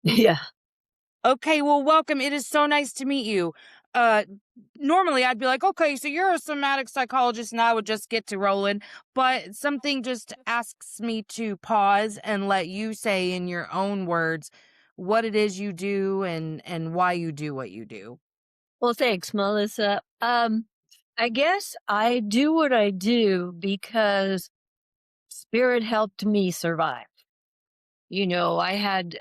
Yeah. Okay, well, welcome. It is so nice to meet you. Uh, Normally I'd be like, okay, so you're a somatic psychologist, and I would just get to rolling. But something just asks me to pause and let you say in your own words what it is you do and why you do what you do. Well, thanks, Melissa. I guess I do what I do because spirit helped me survive. I had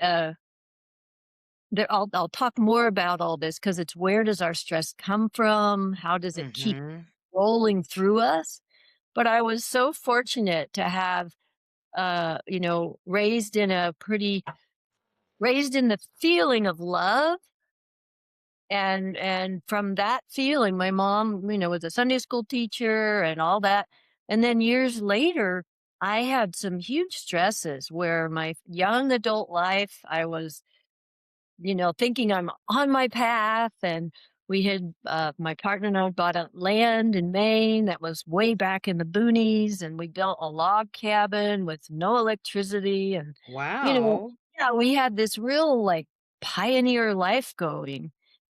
I'll talk more about all this because it's where does our stress come from? How does it keep Mhm. rolling through us? But I was so fortunate to have raised in the feeling of love. And from that feeling, my mom, was a Sunday school teacher and all that. And then years later, I had some huge stresses where my young adult life, I was, thinking I'm on my path. And my partner and I bought a land in Maine that was way back in the boonies. And we built a log cabin with no electricity. And, you know, Wow. yeah, we had this real like pioneer life going.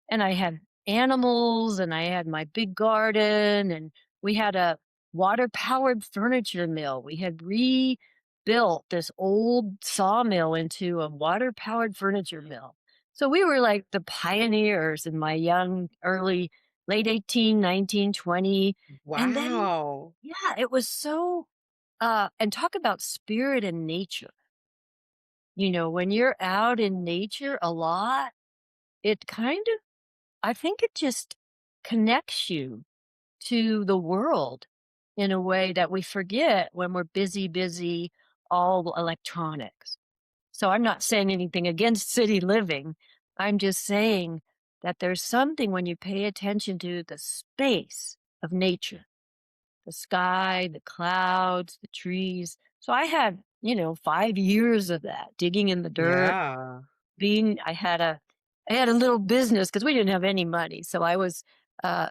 And I had animals and I had my big garden and we had a water powered furniture mill. We had rebuilt this old sawmill into a water powered furniture mill. So we were like the pioneers in my young, early, late 18, 19, 20. And then, Wow. yeah, it was so, and talk about spirit and nature. When you're out in nature a lot, it kind of, I think it just connects you to the world in a way that we forget when we're busy, busy, all electronics. So I'm not saying anything against city living. I'm just saying that there's something when you pay attention to the space of nature, the sky, the clouds, the trees. So I had, 5 years of that digging in the dirt, Yeah. being I had a little business because we didn't have any money. So I was uh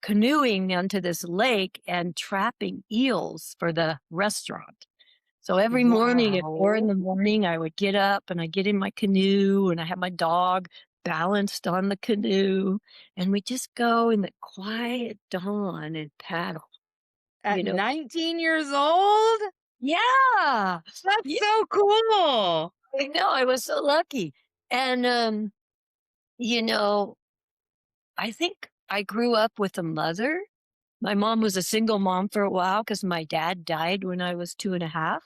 canoeing onto this lake and trapping eels for the restaurant. So every morning at 4 in Wow. the morning, I would get up and I get in my canoe and I have my dog balanced on the canoe and we just go in the quiet dawn and paddle, At you know. 19 years old? Yeah. That's Yeah, so cool. I know. I was so lucky. And you know, I think I grew up with a mother. My mom was a single mom for a while because my dad died when I was 2.5.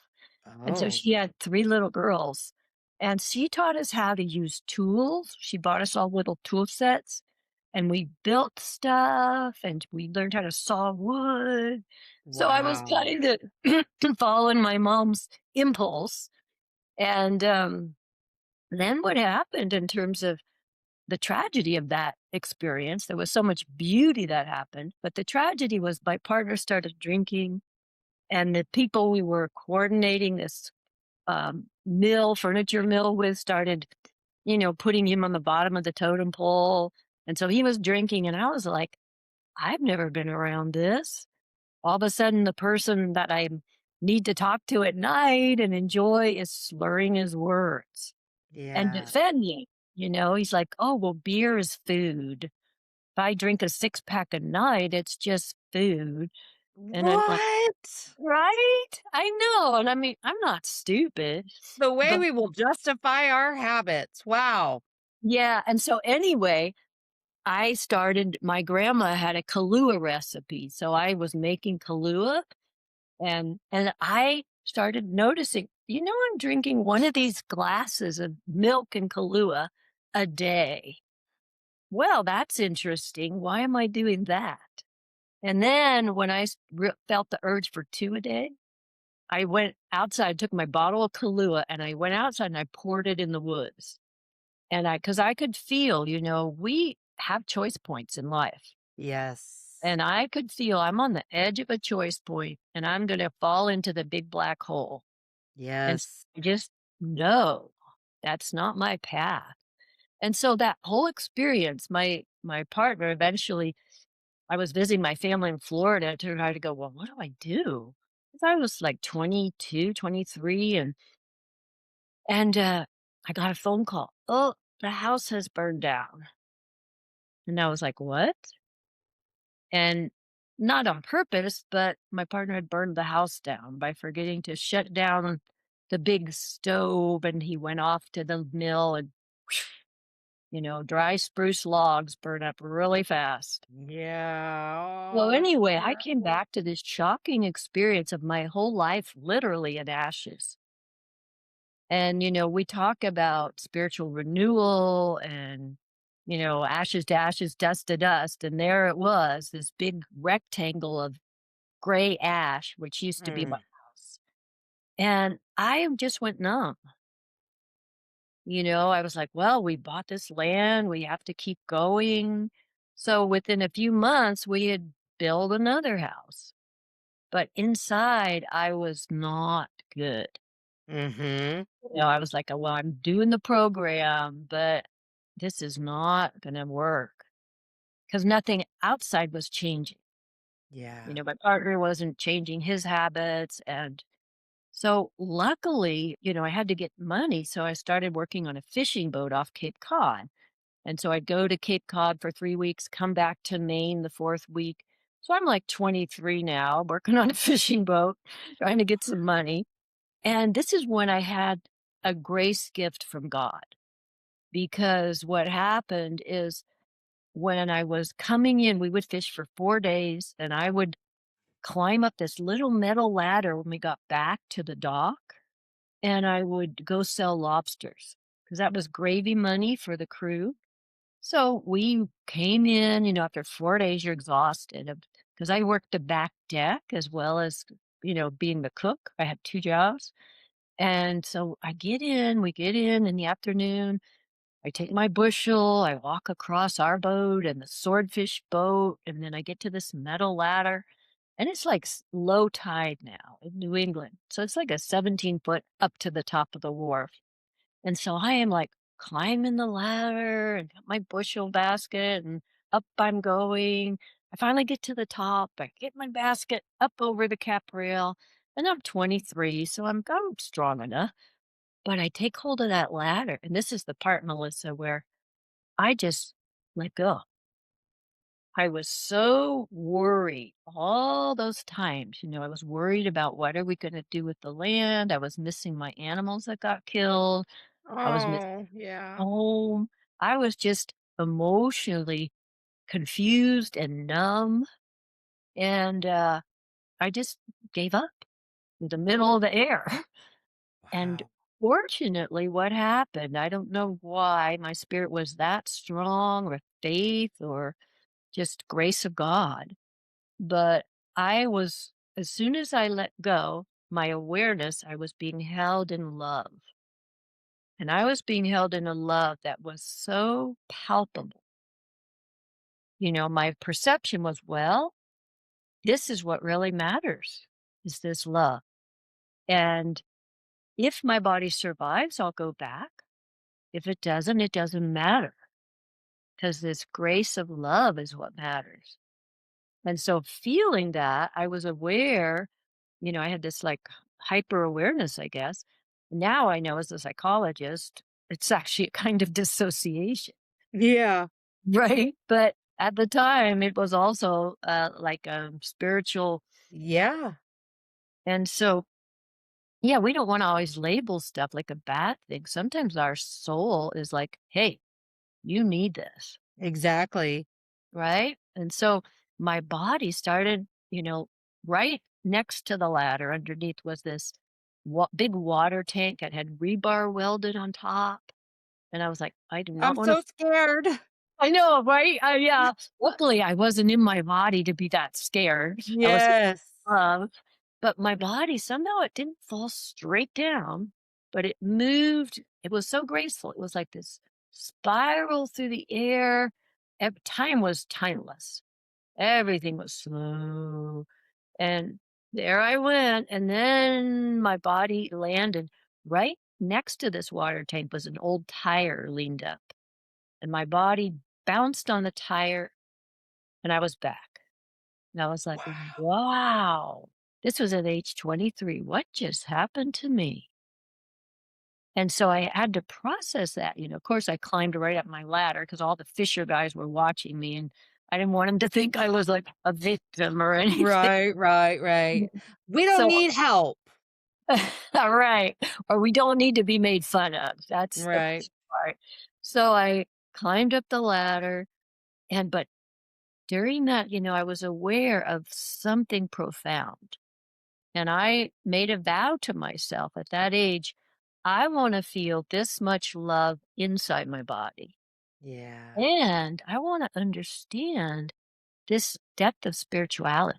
And so Oh, she had 3 little girls, and she taught us how to use tools. She bought us all little tool sets, and we built stuff, and we learned how to saw wood. So I was wow. kind of following my mom's impulse, and, then what happened in terms of the tragedy of that experience, there was so much beauty that happened, but the tragedy was my partner started drinking, and the people we were coordinating this furniture mill with started, putting him on the bottom of the totem pole. And so he was drinking, and I was like, I've never been around this. All of a sudden, the person that I need to talk to at night and enjoy is slurring his words and Yeah. defending. He's like, oh, well, beer is food. If I drink a 6 pack a night, it's just food. And I'm like, What? right? I know. And I mean, I'm not stupid, The way but we will justify our habits. Wow. yeah, and so anyway, my grandma had a Kahlua recipe, so I was making Kahlua and I started noticing, I'm drinking one of these glasses of milk and Kahlua a day. Well, that's interesting. Why am I doing that? And then when felt the urge for 2 a day, I went outside, took my bottle of Kahlua, and I went outside and I poured it in the woods. And because I could feel, we have choice points in life. Yes. And I could feel I'm on the edge of a choice point and I'm going to fall into the big black hole. And Yes. I just know that's not my path. And so that whole experience, my partner eventually, I was visiting my family in Florida to try to go, well, what do I do? 'Cause I was like 22, 23, and I got a phone call. "Oh, the house has burned down." And I was like, "What?" And not on purpose, but my partner had burned the house down by forgetting to shut down the big stove, and he went off to the mill and, dry spruce logs burn up really fast. Yeah. Well, Oh, that's anyway, I came terrible. back to this shocking experience of my whole life literally in ashes. And, we talk about spiritual renewal and, ashes to ashes, dust to dust. And there it was, this big rectangle of gray ash, which used to be my Mm. house. And I just went numb. I was like, well, we bought this land, we have to keep going. So within a few months, we had built another house. But inside, I was not good. Mhm. I was like, well, I'm doing the program, but this is not going to work because nothing outside was changing. Yeah. My partner wasn't changing his habits. And so luckily, I had to get money. So I started working on a fishing boat off Cape Cod. And so I'd go to Cape Cod for 3 weeks, come back to Maine the fourth week. So I'm like 23 now, working on a fishing boat, trying to get some money. And this is when I had a grace gift from God, because what happened is when I was coming in, we would fish for 4 days and I would climb up this little metal ladder when we got back to the dock, and I would go sell lobsters because that was gravy money for the crew. So we came in, after 4 days, you're exhausted because I worked the back deck as well as, being the cook. I had two jobs. And so we get in the afternoon. I take my bushel, I walk across our boat and the swordfish boat, and then I get to this metal ladder. And it's like low tide now in New England. So it's like a 17-foot up to the top of the wharf. And so I am like climbing the ladder and got my bushel basket and up I'm going. I finally get to the top. I get my basket up over the cap rail, and I'm 23, so I'm strong enough. But I take hold of that ladder, and this is the part, Melissa, where I just let go. I was so worried all those times. I was worried about what are we going to do with the land. I was missing my animals that got killed. I was missing Oh, yeah. home. I was just emotionally confused and numb. And I just gave up in the middle of the air. And Wow. fortunately, what happened, I don't know why my spirit was that strong, or faith, or just grace of God. But as soon as I let go, my awareness, I was being held in love. And I was being held in a love that was so palpable. My perception was, well, this is what really matters, is this love. And if my body survives, I'll go back. If it doesn't, it doesn't matter, because this grace of love is what matters. And so feeling that, I was aware, I had this like hyper awareness, I guess. Now I know as a psychologist, it's actually a kind of dissociation, Yeah. right? But at the time, it was also like spiritual. Yeah. And so, yeah, we don't want to always label stuff like a bad thing. Sometimes our soul is like, hey, you need this. Exactly. Right? And so my body started, right next to the ladder underneath was this big water tank that had rebar welded on top. And I was like, I do not I'm want to. so scared. I know, right? Yeah. Luckily, I wasn't in my body to be that scared. I was Yes. love, but my body somehow it didn't fall straight down, but it moved. It was so graceful. It was like this spiral through the air. Time was timeless. Everything was slow. And there I went. And then my body landed right next to this water tank was an old tire leaned up. And my body bounced on the tire and I was back. And I was like, Wow. wow, this was at age 23. What just happened to me? And so I had to process that, of course, I climbed right up my ladder because all the Fisher guys were watching me, and I didn't want them to think I was like a victim or anything. Right, right, right. We don't So, need help. all right. Or we don't need to be made fun of. That's the Right. best part. So I climbed up the ladder, but during that, I was aware of something profound. And I made a vow to myself at that age, I want to feel this much love inside my body. Yeah. And I want to understand this depth of spirituality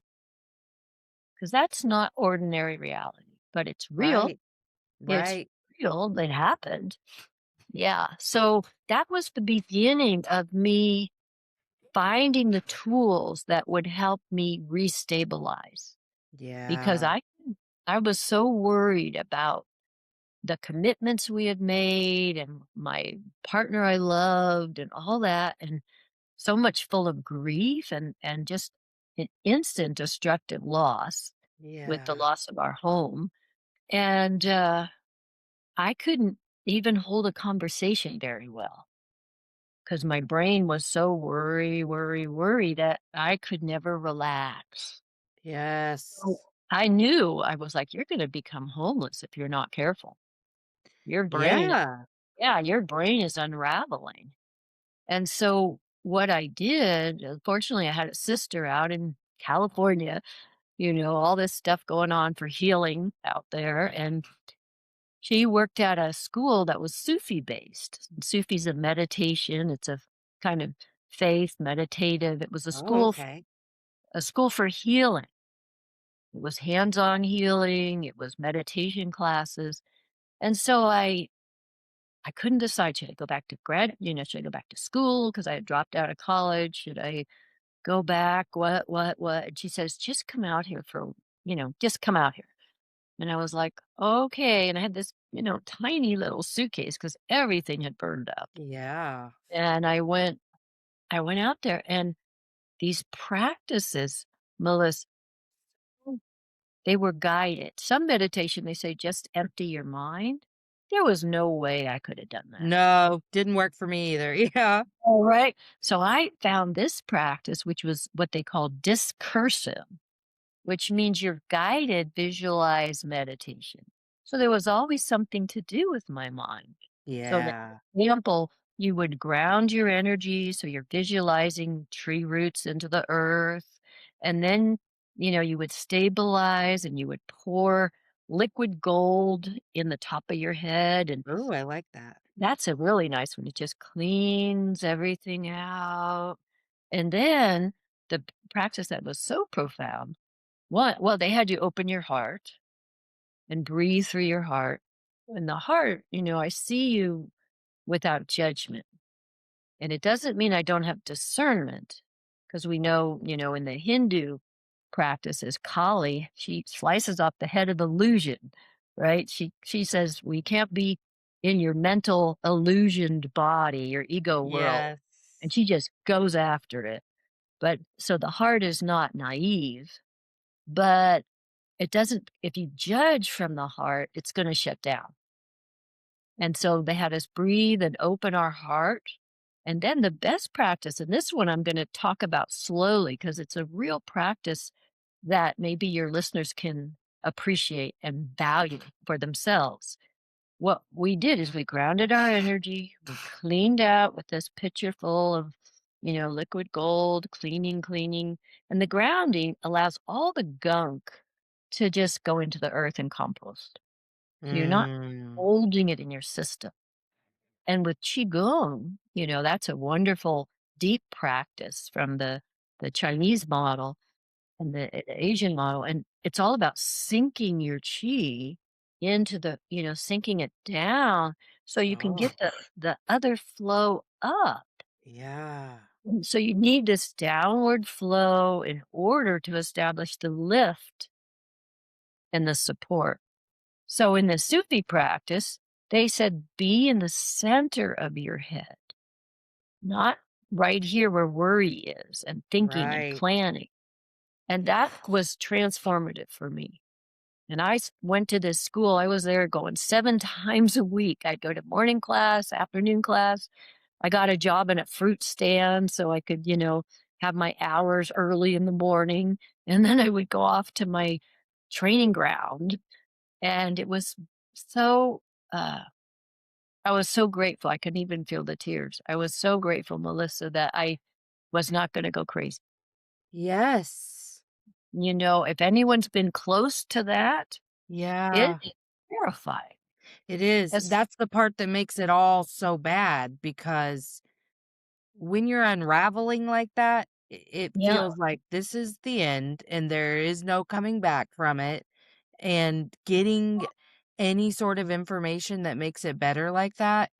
because that's not ordinary reality, but it's real. Right. It's Right. real. It happened. Yeah. So that was the beginning of me finding the tools that would help me restabilize because Yeah. I was so worried about the commitments we had made and my partner I loved and all that and so much full of grief and just an instant destructive loss with the Yeah. loss of our home. And I couldn't even hold a conversation very well because my brain was so worry that I could never relax. So Yes. I knew I was like, you're going to become homeless if you're not careful. Your brain, Yeah. yeah, your brain is unraveling. And so what I did, fortunately, I had a sister out in California, all this stuff going on for healing out there. And she worked at a school that was Sufi based. Sufi's a meditation, it's a kind of faith meditative. It was Oh, okay. a school for healing. It was hands-on healing, it was meditation classes. And so I couldn't decide, should I go back to should I go back to school because I had dropped out of college? Should I go back? What? And she says, just come out here just come out here. And I was like, okay. And I had this, tiny little suitcase because everything had burned up. Yeah. And I went out there and these practices, Melissa, they were guided. Some meditation, they say, just empty your mind. There was no way I could have done that. No, didn't work for me either. Yeah. All right. So I found this practice, which was what they call discursive, which means your guided visualized meditation. So there was always something to do with my mind. So, the Yeah. example, you would ground your energy. So you're visualizing tree roots into the earth. And then, you would stabilize and you would pour liquid gold in the top of your head. And Ooh, I like that. that's a really nice one. It just cleans everything out. And then practice that was so profound. Well, they had you open your heart and breathe through your heart. And the heart, I see you without judgment. And it doesn't mean I don't have discernment, because we know, in the Hindu practices, Kali, she slices off the head of illusion, right? She says we can't be in your mental illusioned body, your ego world. Yes. And she just goes after it. But so the heart is not naive, but it doesn't, if you judge from the heart, it's going to shut down. And so they had us breathe and open our heart. And then the best practice, and this one I'm going to talk about slowly because it's a real practice that maybe your listeners can appreciate and value for themselves. What we did is we grounded our energy, we cleaned out with this pitcher full of, liquid gold, cleaning. And the grounding allows all the gunk to just go into the earth and compost. So you're not Mm. holding it in your system. And with Qigong, that's a wonderful deep practice from the Chinese model and the Asian model. And it's all about sinking your chi into sinking it down so you can Oh, get the other flow up. yeah. And so you need this downward flow in order to establish the lift and the support. So in the Sufi practice, they said be in the center of your head, not right here where worry is and thinking and Right. planning. And that was transformative for me. And went to this school. I was there going 7 times a week. I'd go to morning class, afternoon class. I got a job in a fruit stand so I could, have my hours early in the morning. And then I would go off to my training ground. And it was so, uh, I was so grateful. I could even feel the tears. I was so grateful, Melissa, that I was not going to go crazy. Yes. If anyone's been close to that, it Yeah, is terrifying. it is. As That's the part that makes it all so bad because when you're unraveling like that, it Yeah, feels like this is the end and there is no coming back from it. And getting any sort of information that makes it better like that,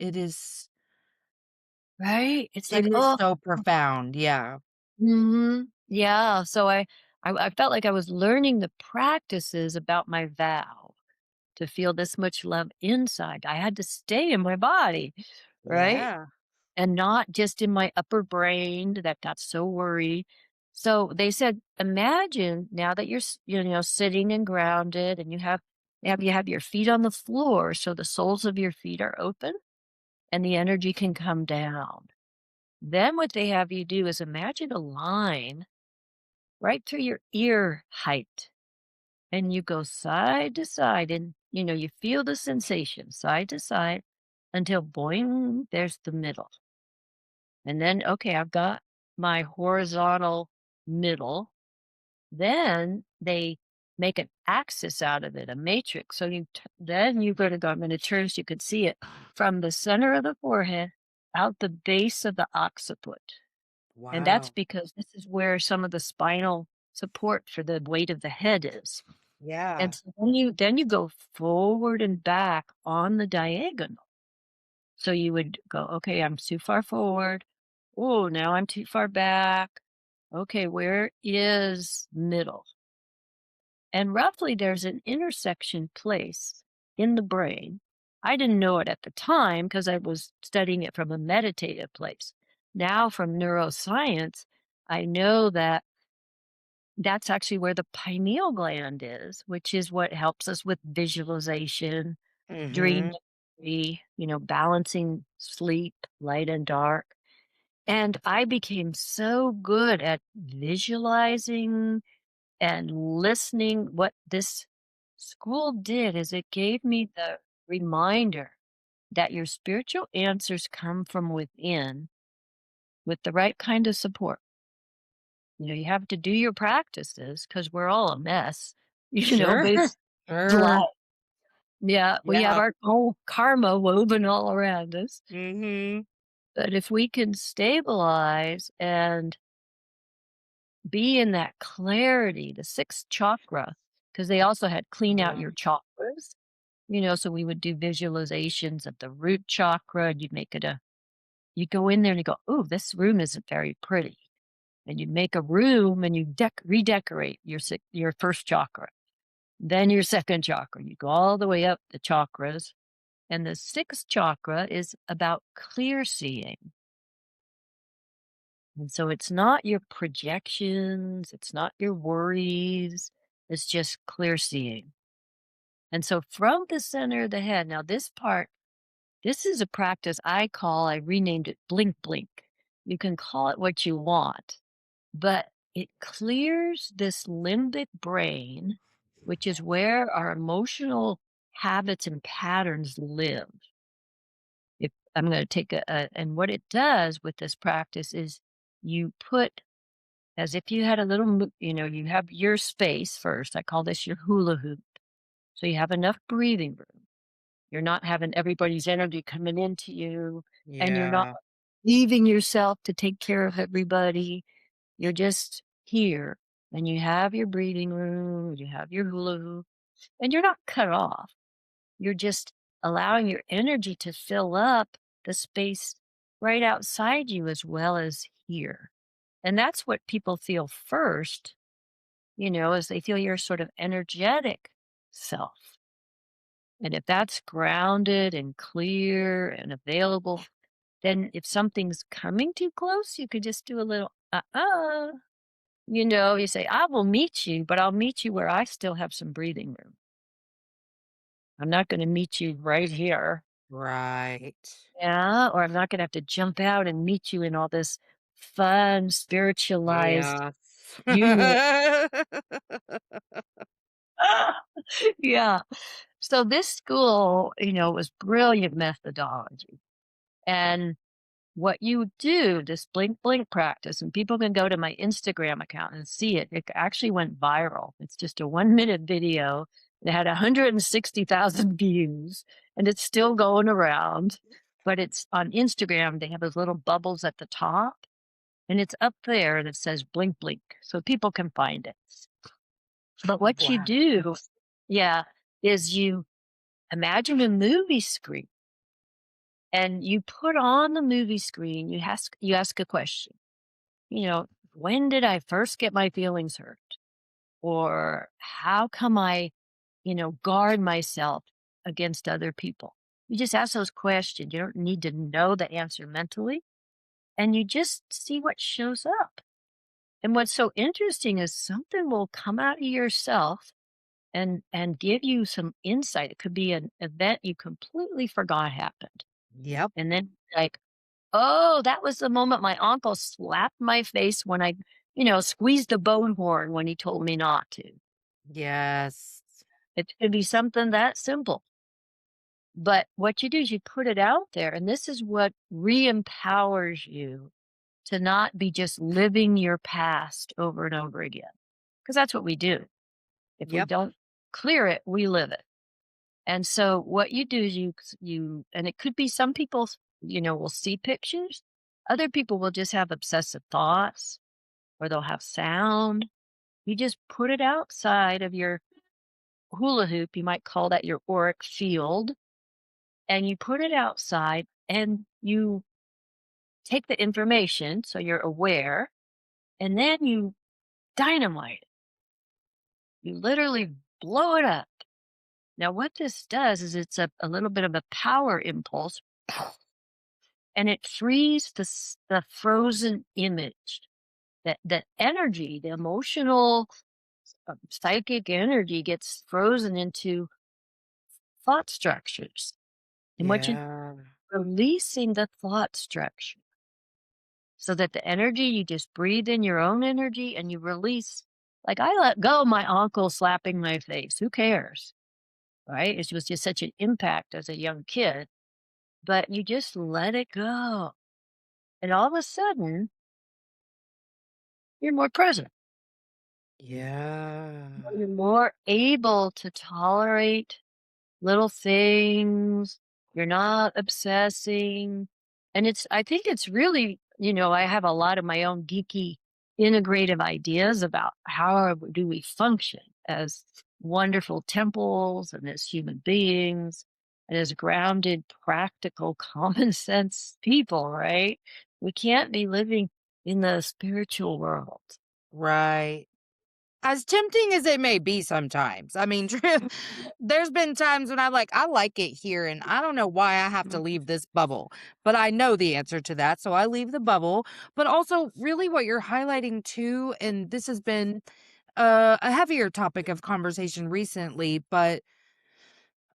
right? It's it like, is oh, so profound. Yeah. yeah. So I felt like I was learning the practices about my vow to feel this much love inside. I had to stay in my body, right? Yeah. And not just in my upper brain that got so worried. So they said, imagine now that you're, sitting and grounded and you have your feet on the floor. So the soles of your feet are open and the energy can come down. Then what they have you do is imagine a line right through your ear height and you go side to side and you feel the sensation side to side until boing, there's the middle. And then, okay, I've got my horizontal middle. Then they make an axis out of it, a matrix. So then you go, I'm going to turn so you can see it from the center of the forehead out the base of the occiput. And that's Wow. because this is where some of the spinal support for the weight of the head is. And Yeah. so then you go forward and back on the diagonal. So you would go, okay, I'm too far forward. Oh, now I'm too far back. Okay, where is middle? And roughly there's an intersection place in the brain. I didn't know it at the time because I was studying it from a meditative place. Now, from neuroscience, I know that that's actually where the pineal gland is, which is what helps us with visualization, dream, Mhm. balancing sleep, light and dark. And I became so good at visualizing and listening. What this school did is it gave me the reminder that your spiritual answers come from within with the right kind of support. You have to do your practices because we're all a mess, Sure. based life. Sure. Yeah, we have Yeah. our whole karma woven all around us. Mhm. But if we can stabilize and be in that clarity, the sixth chakra, because they also had clean out your chakras, so we would do visualizations of the root chakra and you go in there and you go, oh, this room isn't very pretty. And you make a room and you redecorate your first chakra, then your second chakra. You go all the way up the chakras. And the sixth chakra is about clear seeing. And so it's not your projections, it's not your worries, it's just clear seeing. And so from the center of the head, now this is a practice I renamed it blink blink. You can call it what you want, but it clears this limbic brain, which is where our emotional habits and patterns live. If I'm going to take and what it does with this practice is you put as if you had a little, you have your space first. I call this your hula hoop. So you have enough breathing room. You're not having everybody's energy coming into you, and you're not Yeah. leaving yourself to take care of everybody. You're just here, and you have your breathing room, you have your hula hoop, and you're not cut off. You're just allowing your energy to fill up the space right outside you as well as here. And that's what people feel first, as they feel your sort of energetic self. And if that's grounded and clear and available, then if something's coming too close, you could just do a little, you say, I will meet you, but I'll meet you where I still have some breathing room. I'm not going to meet you right here. Right. Yeah. Or I'm not going to have to jump out and meet you in all this fun, spiritualized Yes. union. Yeah. So this school, was brilliant methodology. And what you do, this blink blink practice, and people can go to my Instagram account and see it. It actually went viral. It's just a 1 minute video. It had 160,000 views and it's still going around. But it's on Instagram. They have those little bubbles at the top and it's up there that says blink blink so people can find it. But what you Wow. do, yeah, is you imagine a movie screen and you put on the movie screen, you ask a question, when did I first get my feelings hurt? Or how come I, guard myself against other people? You just ask those questions. You don't need to know the answer mentally. And you just see what shows up. And what's so interesting is something will come out of yourself and give you some insight. It could be an event you completely forgot happened. Yep. And then like, oh, that was the moment my uncle slapped my face when I, squeezed the bone horn when he told me not to. Yes. It could be something that simple. But what you do is you put it out there, and this is what re-empowers you to not be just living your past over and over again. Because that's what we do. If we Yep. don't clear it, we live it. And so what you do is and it could be some people, will see pictures. Other people will just have obsessive thoughts or they'll have sound. You just put it outside of your hula hoop. You might call that your auric field. And you put it outside and you take the information. So you're aware and then you dynamite it. You literally blow it up. Now, what this does is it's a little bit of a power impulse and it frees the frozen image, that energy, the emotional, psychic energy gets frozen into thought structures. And what you Yeah. releasing the thought structure so that the energy, you just breathe in your own energy and you release. Like I let go of my uncle slapping my face. Who cares? Right? It was just such an impact as a young kid, but you just let it go. And all of a sudden, you're more present. Yeah. You're more able to tolerate little things. You're not obsessing. And I think it's really, I have a lot of my own geeky integrative ideas about how do we function as wonderful temples and as human beings and as grounded, practical, common sense people, right? We can't be living in the spiritual world. Right. As tempting as it may be sometimes. I mean, there's been times when I like it here and I don't know why I have to leave this bubble, but I know the answer to that. So I leave the bubble. But also, really, what you're highlighting too, and this has been a heavier topic of conversation recently, but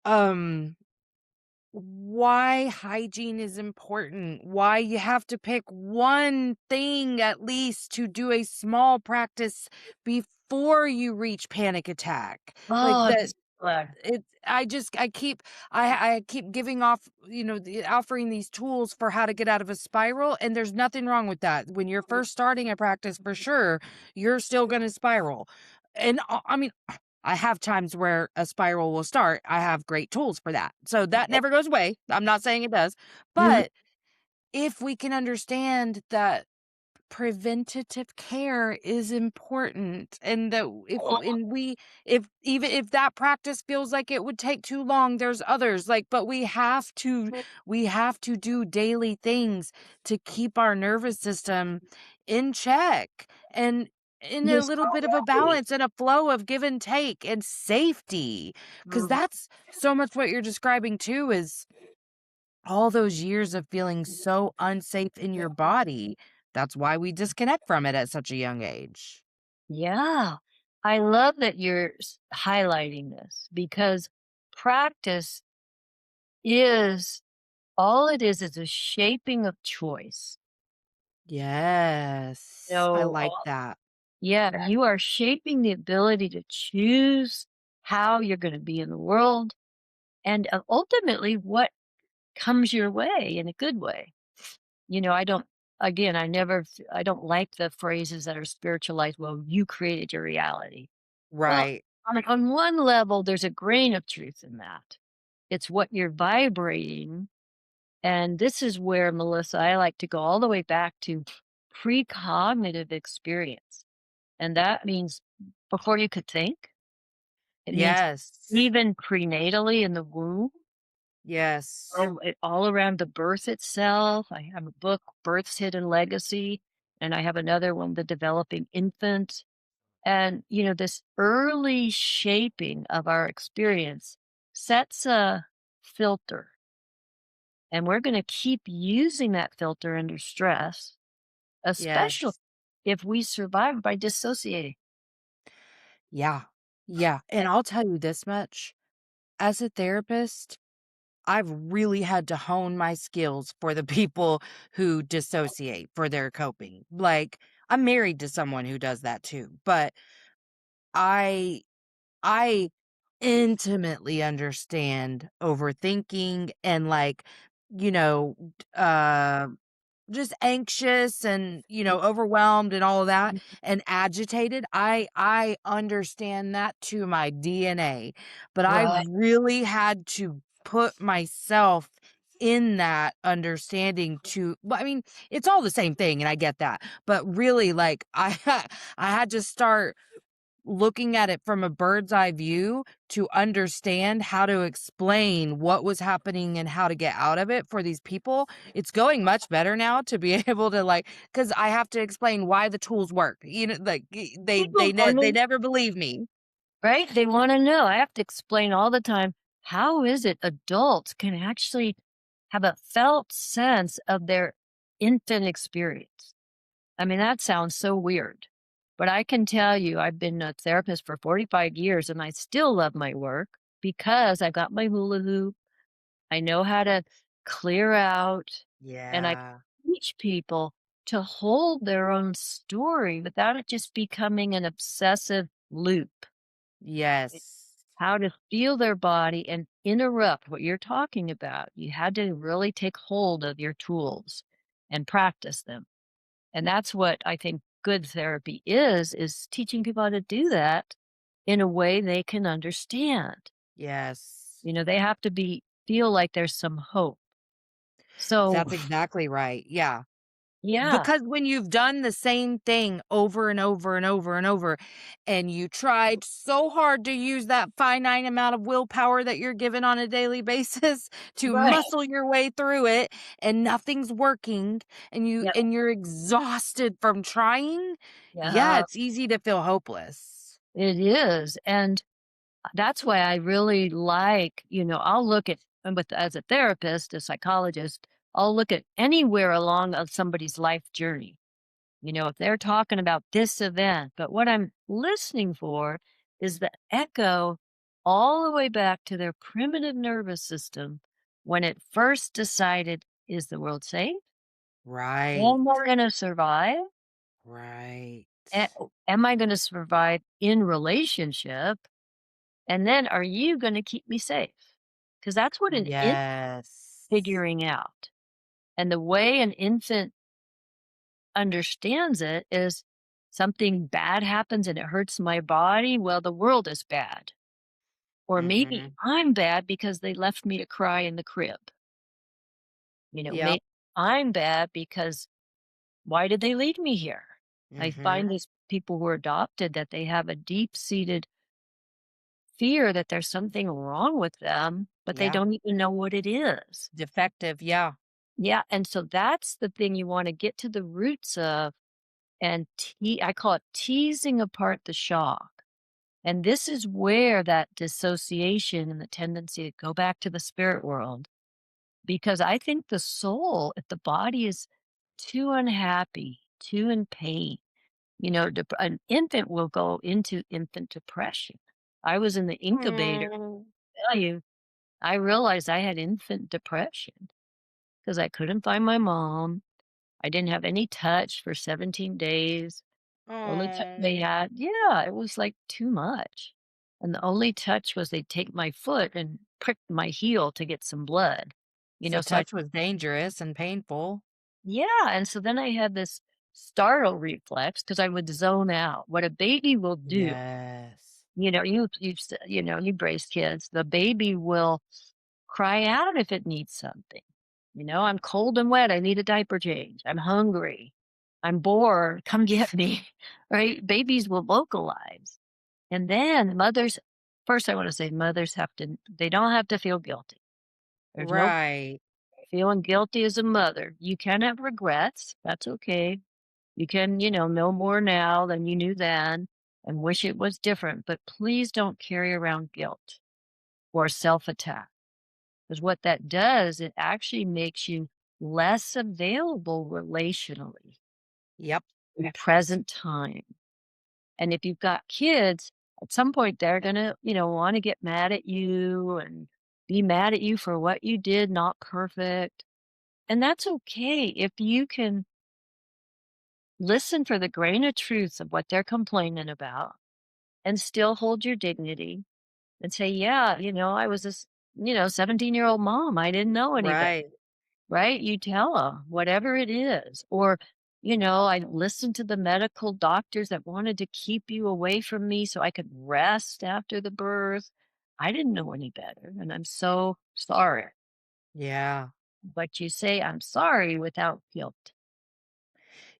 um, why hygiene is important, why you have to pick one thing at least to do a small practice before you reach panic attack. Like Oh, that just like, I keep giving off, offering these tools for how to get out of a spiral, and there's nothing wrong with that. When you're first starting a practice, for sure, you're still going to spiral. And I mean, I have times where a spiral will start. I have great tools for that. So that never goes away. I'm not saying it does. mhm. But if we can understand that preventative care is important and that if even if that practice feels like it would take too long, there's others, like, but we have to do daily things to keep our nervous system in check and in a You're little bit of so a right. balance and a flow of give and take and safety, because Mhm. that's so much what you're describing too, is all those years of feeling so unsafe in your body. That's why we disconnect from it at such a young age. Yeah. I love that you're highlighting this because practice is all it is a shaping of choice. Yes. I So, like that. yeah, you are shaping the ability to choose how you're going to be in the world and ultimately what comes your way in a good way. I don't, again, I don't like the phrases that are spiritualized. Well, you created your reality. Well, Right. on one level, there's a grain of truth in that. It's what you're vibrating. And this is where, Melissa, I like to go all the way back to precognitive experience. And that means before you could think, it means Yes. even prenatally in the womb, Yes. all around the birth itself. I have a book, Birth's Hidden Legacy, and I have another one, The Developing Infant. And, this early shaping of our experience sets a filter. And we're going to keep using that filter under stress, especially Yes. if we survive by dissociating. Yeah. Yeah. And I'll tell you this much. As a therapist, I've really had to hone my skills for the people who dissociate for their coping. Like, I'm married to someone who does that too, but I I intimately understand overthinking and like, you know, just anxious and, overwhelmed and all of that and agitated. I understand that to my DNA, but I Right. really had to put myself in that understanding I mean, it's all the same thing and I get that. But really like I had to start looking at it from a bird's eye view to understand how to explain what was happening and how to get out of it for these people. It's going much better now to be able to like cuz I have to explain why the tools work. Like People want they to, never believe me. right? They want to know. I have to explain all the time, how is it adults can actually have a felt sense of their infant experience? I mean, that sounds so weird. But I can tell you, I've been a therapist for 45 years and I still love my work because I got my hula hoop. I know how to clear out and I Yeah. teach people to hold their own story without it just becoming an obsessive loop. Yes. How to feel their body and interrupt what you're talking about. You had to really take hold of your tools and practice them. And that's what I think good therapy is teaching people how to do that in a way they can understand. Yes. They have to feel like there's some hope. So, That's exactly right. Yeah. yeah, Because when you've done the same thing over and over and over and over, and you tried so hard to use that finite amount of willpower that you're given on a daily basis to right. muscle your way through it, and nothing's working, and Yeah, you're exhausted from trying, yeah, yeah, it's easy to feel hopeless. it is. And that's why I really like, I'll look at, and with as a therapist, a psychologist, I'll look at anywhere along of somebody's life journey. If they're talking about this event, but what I'm listening for is the echo all the way back to their primitive nervous system when it first decided, is the world safe? Right. Am I going to survive? Right. A- Am I going to survive in relationship? And then are you going to keep me safe? Because that's what an infant Yes. figuring out. And the way an infant understands it is something bad happens and it hurts my body. Well, the world is bad. Or maybe Mhm. I'm bad because they left me to cry in the crib. Yep. Maybe I'm bad because why did they leave me here? I Mhm. find these people who are adopted that they have a deep seated fear that there's something wrong with them, but they Yeah. don't even know what it is. Defective, yeah. Yeah. And so that's the thing you want to get to the roots of and I call it teasing apart the shock. And this is where that dissociation and the tendency to go back to the spirit world, because I think the soul, if the body is too unhappy, too in pain, an infant will go into infant depression. I was in the incubator. tell you, I realized I had infant depression because I couldn't find my mom. I didn't have any touch for 17 days. Only touch they Oh, had, yeah, it was, like, too much. And the only touch was they'd take my foot and prick my heel to get some blood, so so I touch was dangerous and painful. yeah, and so then I had this startle reflex because I would zone out. What a baby will do, Yes. you brace kids, the baby will cry out if it needs something. "I'm cold and wet, I need a diaper change. I'm hungry. I'm bored, come get me." Right? Babies will vocalize. And then mothers first I wanna say mothers they don't have to feel guilty. There's no Right. feeling guilty as a mother. You can have regrets, that's okay. You can, know more now than you knew then and wish it was different, but please don't carry around guilt or self-attack. Because what that does, it actually makes you less available relationally Yep. in present time. And if you've got kids, at some point they're gonna, want to get mad at you and be mad at you for what you did, not perfect. And that's okay if you can listen for the grain of truth of what they're complaining about and still hold your dignity and say, yeah, I was this, 17-year-old mom. I didn't know any better. Right. Right? You tell them whatever it is. Or, I listened to the medical doctors that wanted to keep you away from me so I could rest after the birth. I didn't know any better, and I'm so sorry. Yeah. But you say, I'm sorry without guilt.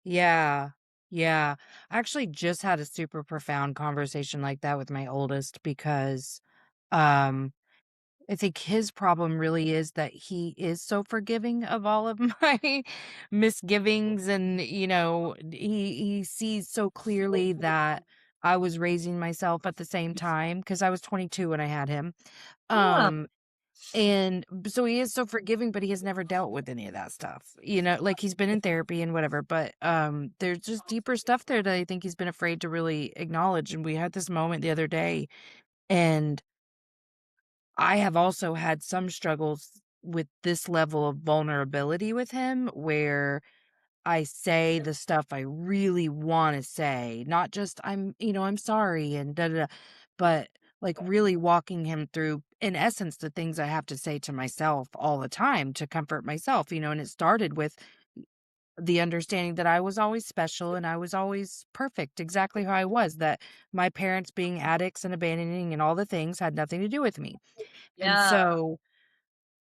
Yeah. Yeah. I actually just had a super profound conversation like that with my oldest because um I think his problem really is that he is so forgiving of all of my misgivings and he sees so clearly that I was raising myself at the same time because I was 22 when I had him. Yeah. Um and so he is so forgiving, but he has never dealt with any of that stuff. Like he's been in therapy and whatever, but there's just deeper stuff there that I think he's been afraid to really acknowledge. And we had this moment the other day, and I have also had some struggles with this level of vulnerability with him where I say the stuff I really want to say, not just I'm sorry and da da da, but like really walking him through, in essence, the things I have to say to myself all the time to comfort myself, and it started with the understanding that I was always special and I was always perfect, exactly how I was, that my parents being addicts and abandoning and all the things had nothing to do with me. And Yeah. so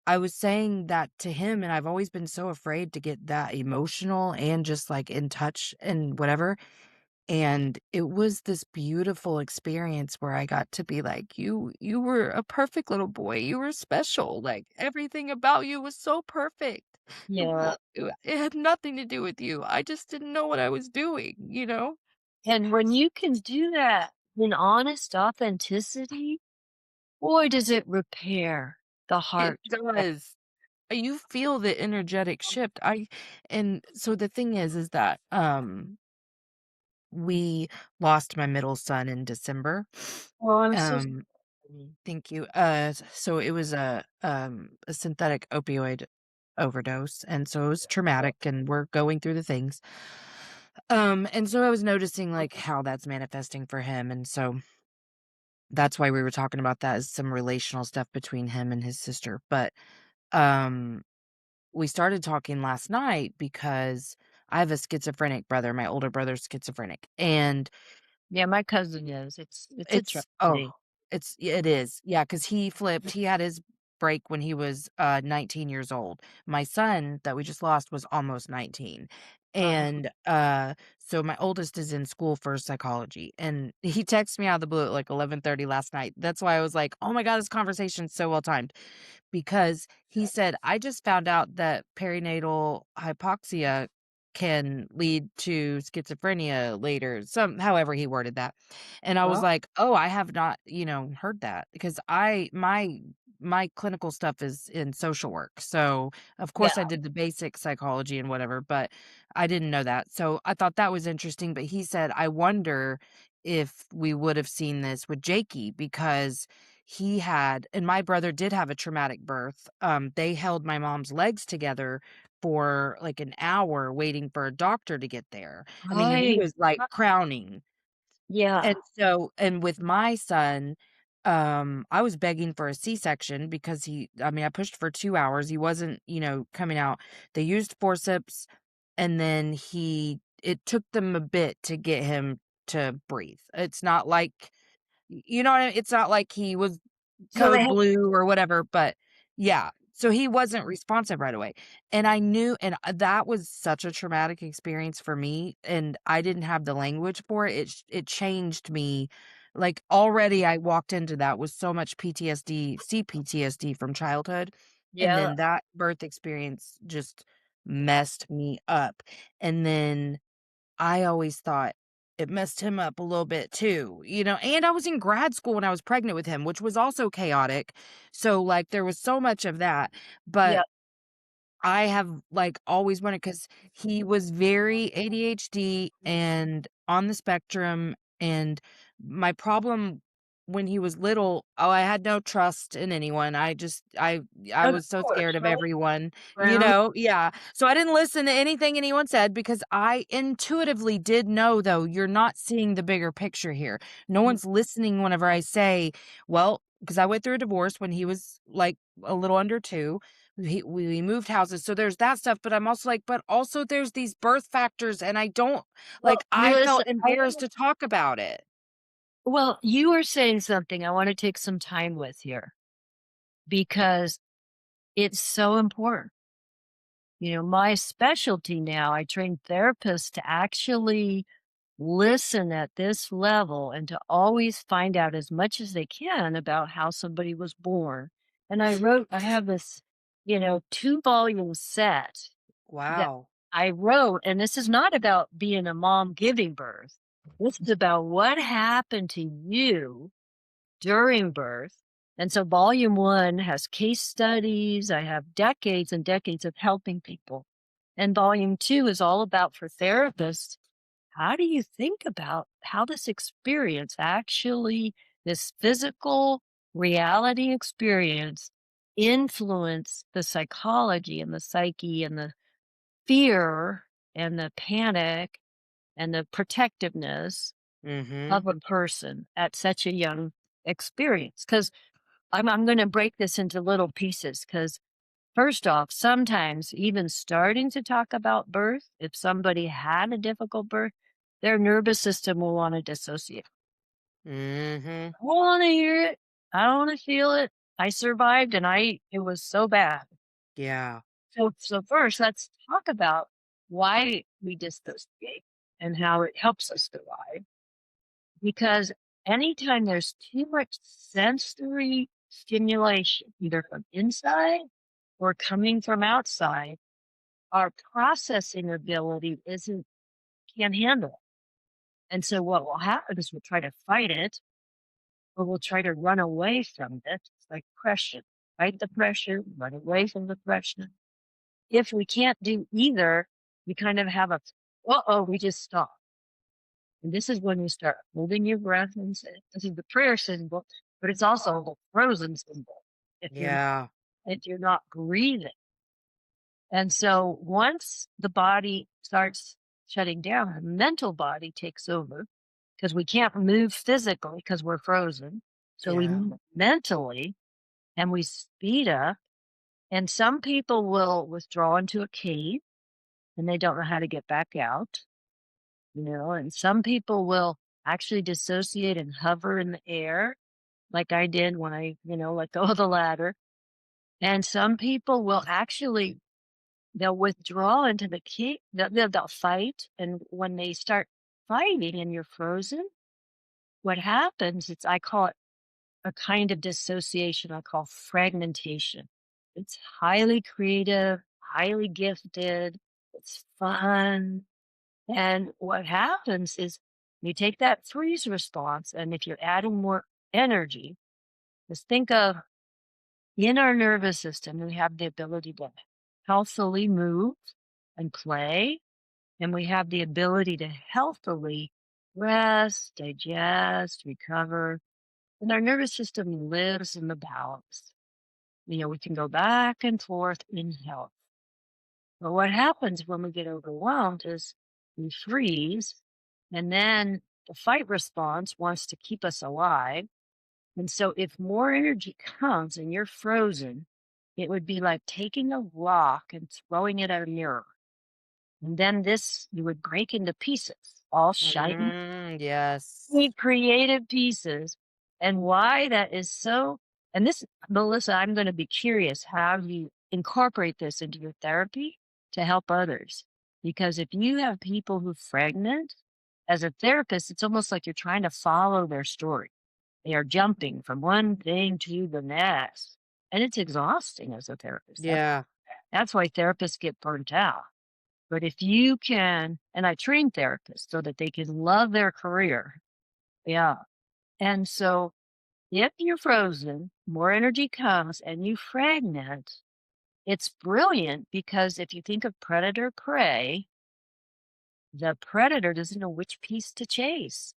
I was saying that to him, and I've always been so afraid to get that emotional and just like in touch and whatever. And it was this beautiful experience where I got to be like, you were a perfect little boy. You were special. Like everything about you was so perfect. Yeah. It had nothing to do with you. I just didn't know what I was doing? And when you can do that in honest authenticity, boy, does it repair the It heart. does. You feel the energetic shift. And so the thing is that we lost my middle son in December. Oh, I'm so Um, sorry. thank you. So it was a synthetic opioid overdose, and so it was traumatic, and we're going through the things. And so I was noticing like how that's manifesting for him, and so that's why we were talking about that as some relational stuff between him and his sister. But um we started talking last night because I have a schizophrenic brother. My older brother's schizophrenic, and Yeah, my cousin is. It's a it's oh, tragedy. it is. Yeah, because he flipped. He had his break when he was, 19 years old. My son that we just lost was almost 19. And, so my oldest is in school for psychology, and he texted me out of the blue at, like, 11:30 last night. That's why I was like, "Oh my god, this conversation's so well timed." Because he said, "I just found out that perinatal hypoxia can lead to schizophrenia later," however he worded that. And I was Well, like, "Oh, I have not, heard that," because my clinical stuff is in social work. So, of yeah, course, I did the basic psychology and whatever, but I didn't know that. So, I thought that was interesting, but he said, "I wonder if we would have seen this with Jakey because he had and my brother did have a traumatic birth. They held my mom's legs together for, like, an hour waiting for a doctor to get there. I mean, he Right. was, like, crowning. Yeah. And with my son, I was begging for a C-section because I mean, I pushed for 2 hours, he wasn't, coming out. They used forceps, and then it took them a bit to get him to breathe. It's not like you know what it's not like he was So they code have blue or whatever, but yeah. So he wasn't responsive right away. And I knew that was such a traumatic experience for me, and I didn't have the language for it. It changed me. Like, already I walked into that with so much PTSD, CPTSD from childhood, and yeah. then that birth experience just messed me up. And then I always thought it messed him up a little bit too, and I was in grad school when I was pregnant with him, which was also chaotic. So, like, there was so much of that, Yeah. but I have, like, always wanted because he was very ADHD and on the spectrum, and my problem when he was little, I had no trust in anyone. I Of was so course, scared of right? everyone, Well, Yeah. So I didn't listen to anything anyone said because I intuitively did know, though, you're not seeing the bigger picture here. No mm, one's listening whenever I say, well, because I went through a divorce when he was, like, a little under 2. We moved houses, so there's that stuff, but I'm also like, but also there's these birth factors, and I don't well, I Melissa, felt embarrassed to talk about it. you were saying something I wanna take some time with here because it's so important. My specialty now, I train therapists to actually listen at this level and to always find out as much as they can about how somebody was born. And I have this, 2-volume set that Wow. I wrote, and this is not about being a mom giving birth. This is about what happened to you during birth. And so volume 1 has case studies. I have decades and decades of helping people. And volume 2 is all about for therapists. How do you think about how this experience actually, this physical reality experience, influence the psychology and the psyche and the fear and the panic and the protectiveness Mhm. of a person at such a young experience? Because I'm going to break this into little pieces. Because first off, sometimes even starting to talk about birth, if somebody had a difficult birth, their nervous system will want to dissociate. Mhm. I don't want to hear it. I don't want to feel it. I survived, and it was so bad. Yeah. So first, let's talk about why we dissociate and how it helps us survive. Because anytime there's too much sensory stimulation, either from inside or coming from outside, our processing ability isn't can't handle it. And so what will happen is we'll try to fight it or we'll try to run away from it. It's like pressure. Fight the pressure, run away from the pressure. If we can't do either, we kind of have we just stop. And this is when you start holding your breath and say, this is the prayer symbol, but it's also the frozen symbol. If you're Yeah. if you're not breathing. And so once the body starts shutting down, the mental body takes over because we can't move physically because we're frozen. So we Yeah. move mentally and we speed up. And some people will withdraw into a cave and they don't know how to get back out, and some people will actually dissociate and hover in the air, like I did when I, let go of the ladder. And some people will actually they'll withdraw into the key. They'll fight, and when they start fighting and you're frozen, what happens is I call it a kind of dissociation I call fragmentation. It's highly creative, highly gifted, it's fun. And what happens is you take that freeze response, and if you're adding more energy, just think of in our nervous system, we have the ability to healthily move and play, and we have the ability to healthily rest, digest, recover. And our nervous system lives in the balance. We can go back and forth in health. But what happens when we get overwhelmed is we freeze, and then the fight response wants to keep us alive. And so, if more energy comes and you're frozen, it would be like taking a rock and throwing it at a mirror. And then you would break into pieces, all shiny, Yes. neat, creative pieces. And why that is so, and this, Melissa, I'm going to be curious how you incorporate this into your therapy to help others. Because if you have people who fragment, as a therapist, it's almost like you're trying to follow their story. They are jumping from one thing to the next. And it's exhausting as a therapist. Yeah. That's why therapists get burnt out. But if you can, and I train therapists so that they can love their career. Yeah. And so if you're frozen, more energy comes and you fragment, it's brilliant because if you think of predator prey, the predator doesn't know which piece to chase.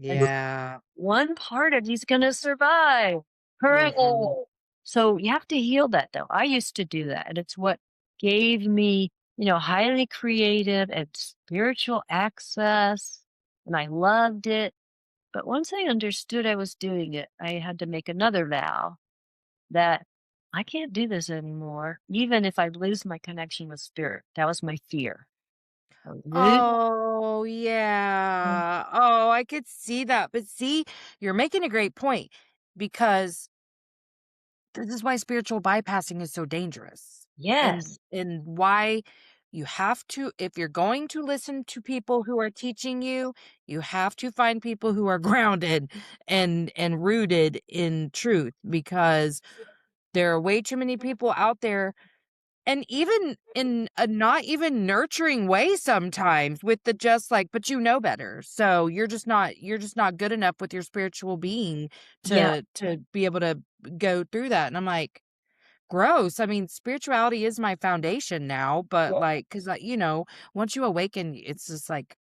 And Yeah. one part of you's gonna survive. Hooray! Mhm. So you have to heal that though. I used to do that, and it's what gave me, highly creative and spiritual access, and I loved it. But once I understood I was doing it, I had to make another vow that I can't do this anymore, even if I lose my connection with spirit. That was my fear. I would lose. Oh, yeah. Oh, I could see that. But see, you're making a great point because this is why spiritual bypassing is so dangerous. And Yes. why you have to, if you're going to listen to people who are teaching you, you have to find people who are grounded and rooted in truth, because there are way too many people out there, and even in a not even nurturing way sometimes, with the just like, but you know better. So you're just not good enough with your spiritual being Yeah. to be able to go through that. And I'm like, gross. I mean, spirituality is my foundation now, but like, cause like, once you awaken, it's just like,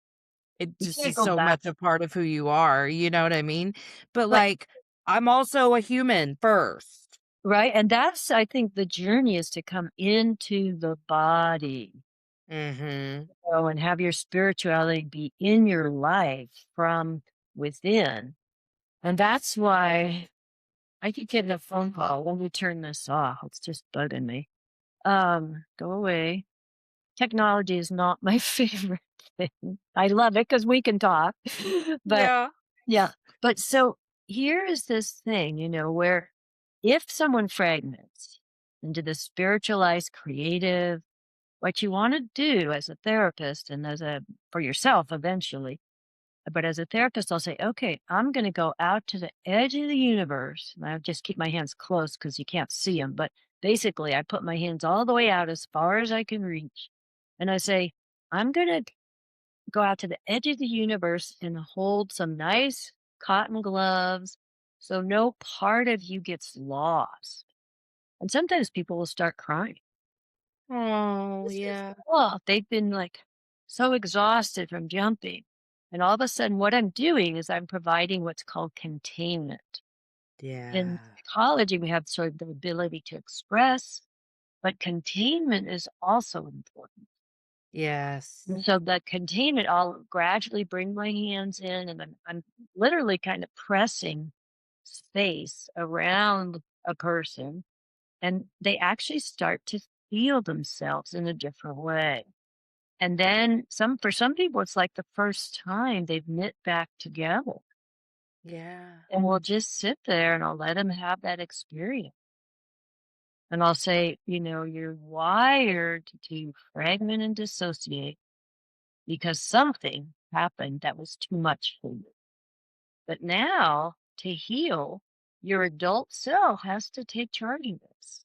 it You just can't is go so back. much a part of who you are. You know what I mean? But But like, I'm also a human first. right, and that's I think the journey is to come into the body, Mm-hmm. and have your spirituality be in your life from within. And that's why I keep getting a phone call. Let me turn this off. It's just bugging me. Go away. Technology is not my favorite thing. I love it because we can talk. But Yeah. yeah. But so here is this thing, where if someone fragments into the spiritualized creative, what you want to do as a therapist and for yourself eventually, but as a therapist, I'll say, okay, I'm going to go out to the edge of the universe. And I just keep my hands close because you can't see them. But basically, I put my hands all the way out as far as I can reach. And I say, I'm going to go out to the edge of the universe and hold some nice cotton gloves so no part of you gets lost. And sometimes people will start crying. Oh, It's just, yeah. oh, they've been like so exhausted from jumping. And all of a sudden, what I'm doing is I'm providing what's called containment. In Yeah. psychology, we have sort of the ability to express, but containment is also important. And Yes. so the containment, I'll gradually bring my hands in and I'm literally kind of pressing space around a person, and they actually start to feel themselves in a different way. And then for some people, it's like the first time they've knit back together. Yeah. And we'll just sit there and I'll let them have that experience. And I'll say, you're wired to fragment and dissociate because something happened that was too much for you. But now to heal, your adult self has to take charge of this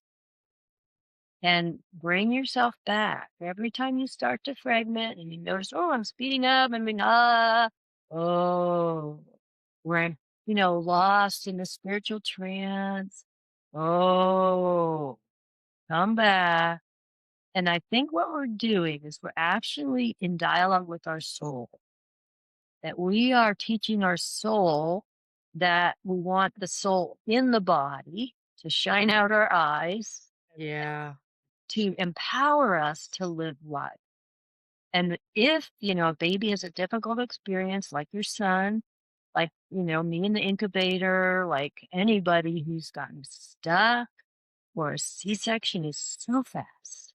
and bring yourself back. Every time you start to fragment and you notice, oh, I'm speeding up, I mean, oh, where I'm, lost in a spiritual trance. Oh, come back. And I think what we're doing is we're actually in dialogue with our soul, that we are teaching our soul that we want the soul in the body to shine out our eyes, Yeah. to empower us to live life. And if, a baby has a difficult experience like your son, like, me in the incubator, like anybody who's gotten stuck or a C-section is so fast.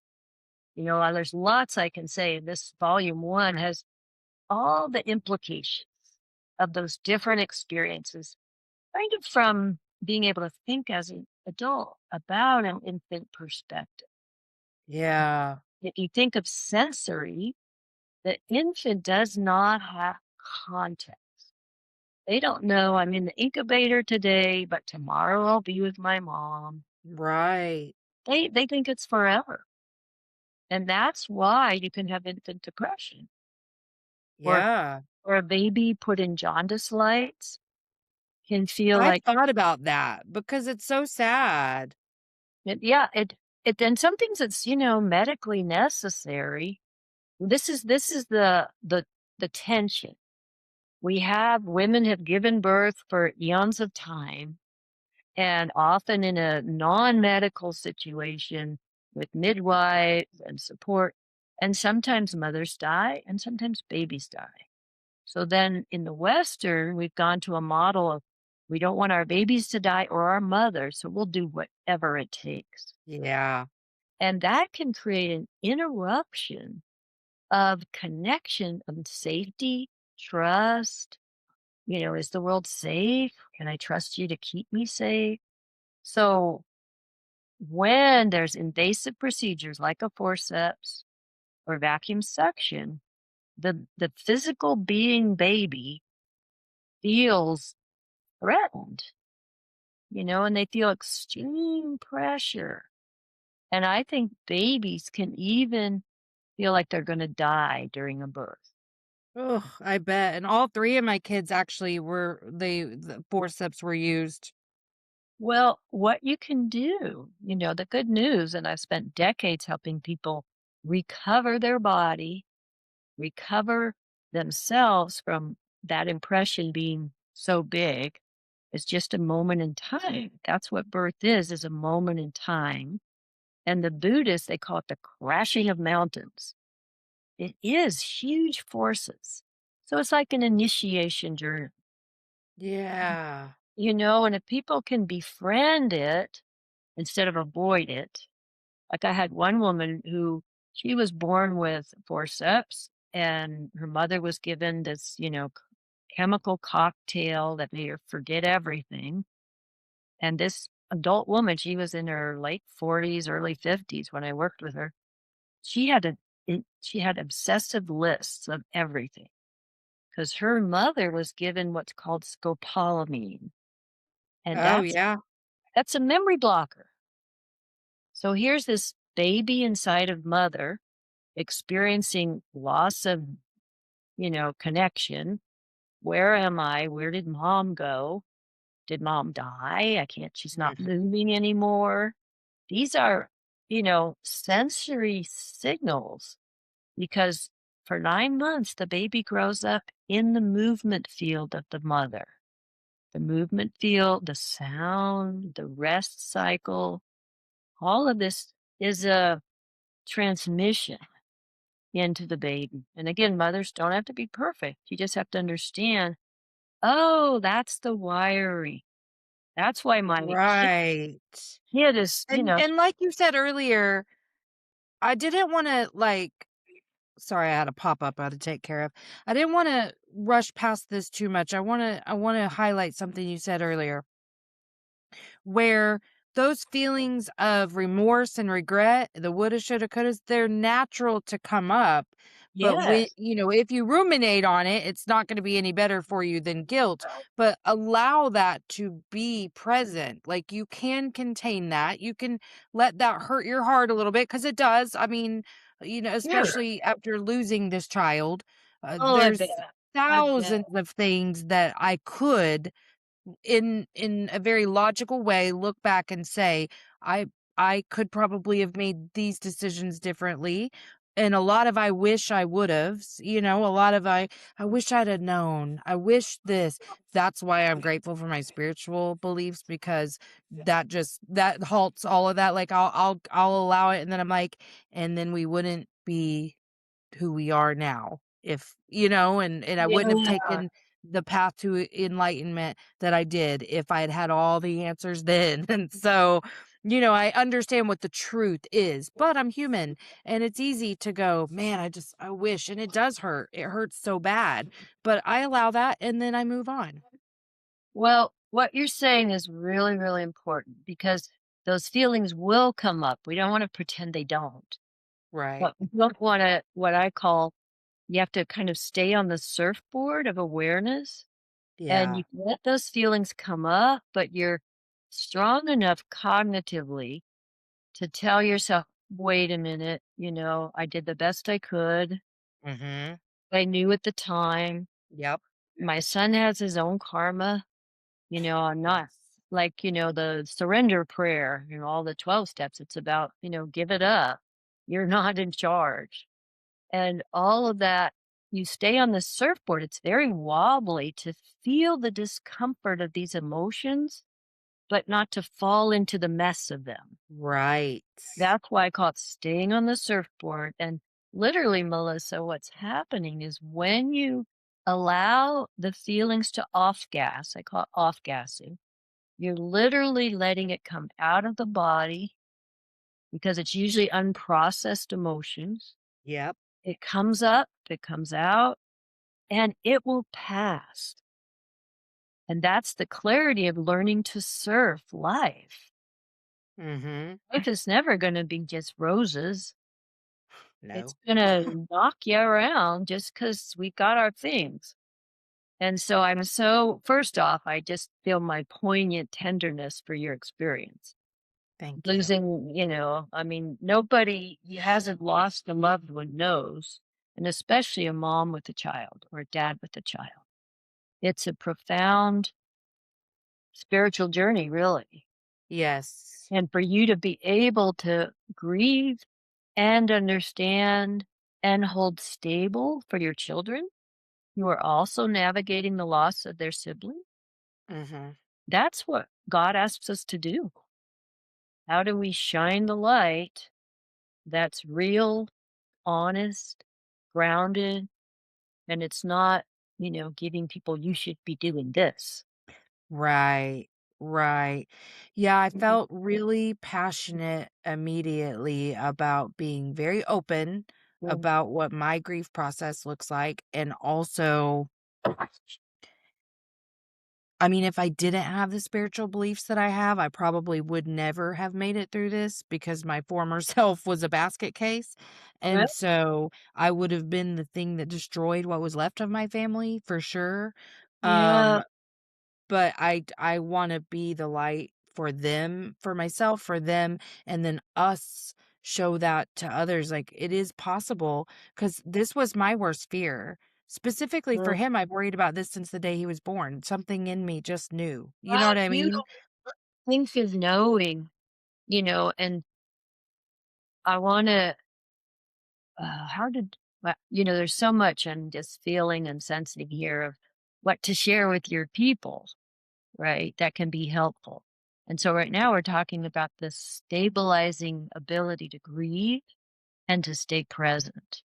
There's lots I can say. This volume one has all the implications of those different experiences, kind of from being able to think as an adult about an infant perspective. Yeah. If you think of sensory, the infant does not have context. They don't know I'm in the incubator today, but tomorrow I'll be with my mom. Right. They think it's forever. And that's why you can have infant depression or Yeah. or a baby put in jaundice lights can feel I've like thought about that because it's so sad. yeah, it then some things that's, medically necessary. This is the tension. Women have given birth for eons of time, and often in a non-medical situation with midwives and support, and sometimes mothers die and sometimes babies die. So then in the Western, we've gone to a model of we don't want our babies to die or our mothers, so we'll do whatever it takes. Yeah. And that can create an interruption of connection and safety, trust. Is the world safe? Can I trust you to keep me safe? So when there's invasive procedures like a forceps or vacuum suction, the physical being baby feels threatened, and they feel extreme pressure. And I think babies can even feel like they're going to die during a birth. Oh, I bet. And all three of my kids actually the forceps were used. Well, what you can do, the good news, and I've spent decades helping people recover their body, recover themselves from that impression being so big. It's just a moment in time. That's what birth is a moment in time. And the Buddhists, they call it the crashing of mountains. It is huge forces. So it's like an initiation journey, Yeah. and if people can befriend it instead of avoid it. Like I had one woman who she was born with forceps and her mother was given this, chemical cocktail that made her forget everything. And this adult woman, she was in her late 40s, early 50s when I worked with her. She had she had obsessive lists of everything because her mother was given what's called scopolamine, and Oh, that's yeah. that's a memory blocker. So here's this baby inside of mother experiencing loss of, connection. Where am I? Where did mom go? Did mom die? She's not Mhm. moving anymore. These are, sensory signals because for 9 months, the baby grows up in the movement field of the mother. The movement field, the sound, the rest cycle, all of this is a transmission into the baby. And again, mothers don't have to be perfect. You just have to understand, oh, that's the wiring. That's why my Right. kid is, And like you said earlier, I didn't wanna, like sorry, I had a pop-up I had to take care of. I didn't wanna rush past this too much. I wanna highlight something you said earlier, where those feelings of remorse and regret, the woulda, shoulda, couldas, they're natural to come up. But when yes, if you ruminate on it, it's not gonna be any better for you than guilt. But allow that to be present. Like you can contain that. You can let that hurt your heart a little bit because it does. I mean, sure. especially after losing this child, Oh, I bet. there's I bet. thousands of things that I could in a very logical way look back and say i I could probably have made these decisions differently, And a lot of "I wish I would'ves," a lot of "I wish I'd have known. I wish this." That's why I'm grateful for my spiritual beliefs because that halts all of that, like, I'll allow it, and then I'm like, "And then we wouldn't be who we are now if and I wouldn't have Yeah. taken the path to enlightenment that I did if I had had all the answers then." And so, I understand what the truth is, but I'm human and it's easy to go, "Man, I wish," and it does hurt. It hurts so bad, but I allow that and then I move on. Well, what you're saying is really, really important because those feelings will come up. We don't want to pretend they don't. Right. But we don't want to, what I call, you have to kind of stay on the surfboard of awareness and Yeah. you can let those feelings come up, but you're strong enough cognitively to tell yourself, wait a minute, I did the best I could. Mhm. I knew at the time. Yep. My son has his own karma. I'm not Yes. like, the surrender prayer, all the 12 steps. It's about, give it up. You're not in charge. And all of that, you stay on the surfboard. It's very wobbly to feel the discomfort of these emotions, but not to fall into the mess of them. Right. That's why I call it staying on the surfboard. And literally, Melissa, what's happening is when you allow the feelings to off gas, I call it off gassing, you're literally letting it come out of the body because it's usually unprocessed emotions. Yep. It comes up, it comes out, and it will pass. And that's the clarity of learning to surf life. Mhm. Life is never going to be just roses. It's No. gonna knock you around just because we got our things. And so I'm so first off, I just feel my poignant tenderness for your experience. Thank you. Losing, I mean, nobody hasn't lost a loved one knows, and especially a mom with a child or a dad with a child. It's a profound spiritual journey, really. Yes. And for you to be able to grieve and understand and hold stable for your children who are also navigating the loss of their sibling. Mhm. That's what God asks us to do. How do we shine the light that's real, honest, grounded, and it's not, giving people, you should be doing this. Right, right. Yeah, I Mhm. felt really passionate immediately about being very open Mm. about what my grief process looks like. And also, I mean, if I didn't have the spiritual beliefs that I have, I probably would never have made it through this because my former self was a basket case. Well, And so I would have been the thing that destroyed what was left of my family for sure. yeah, Um, But I wanna be the light for them, for myself, for them, and then us show that to others, like, it is possible. Because this was my worst fear. Specifically for well, him, I've worried about this since the day he was born. Something in me just knew. You know how what I mean? beautiful things is knowing, and I want to, how did, well, there's so much I'm just feeling and sensing here of what to share with your people, right? That can be helpful. And so right now we're talking about the stabilizing ability to grieve and to stay present.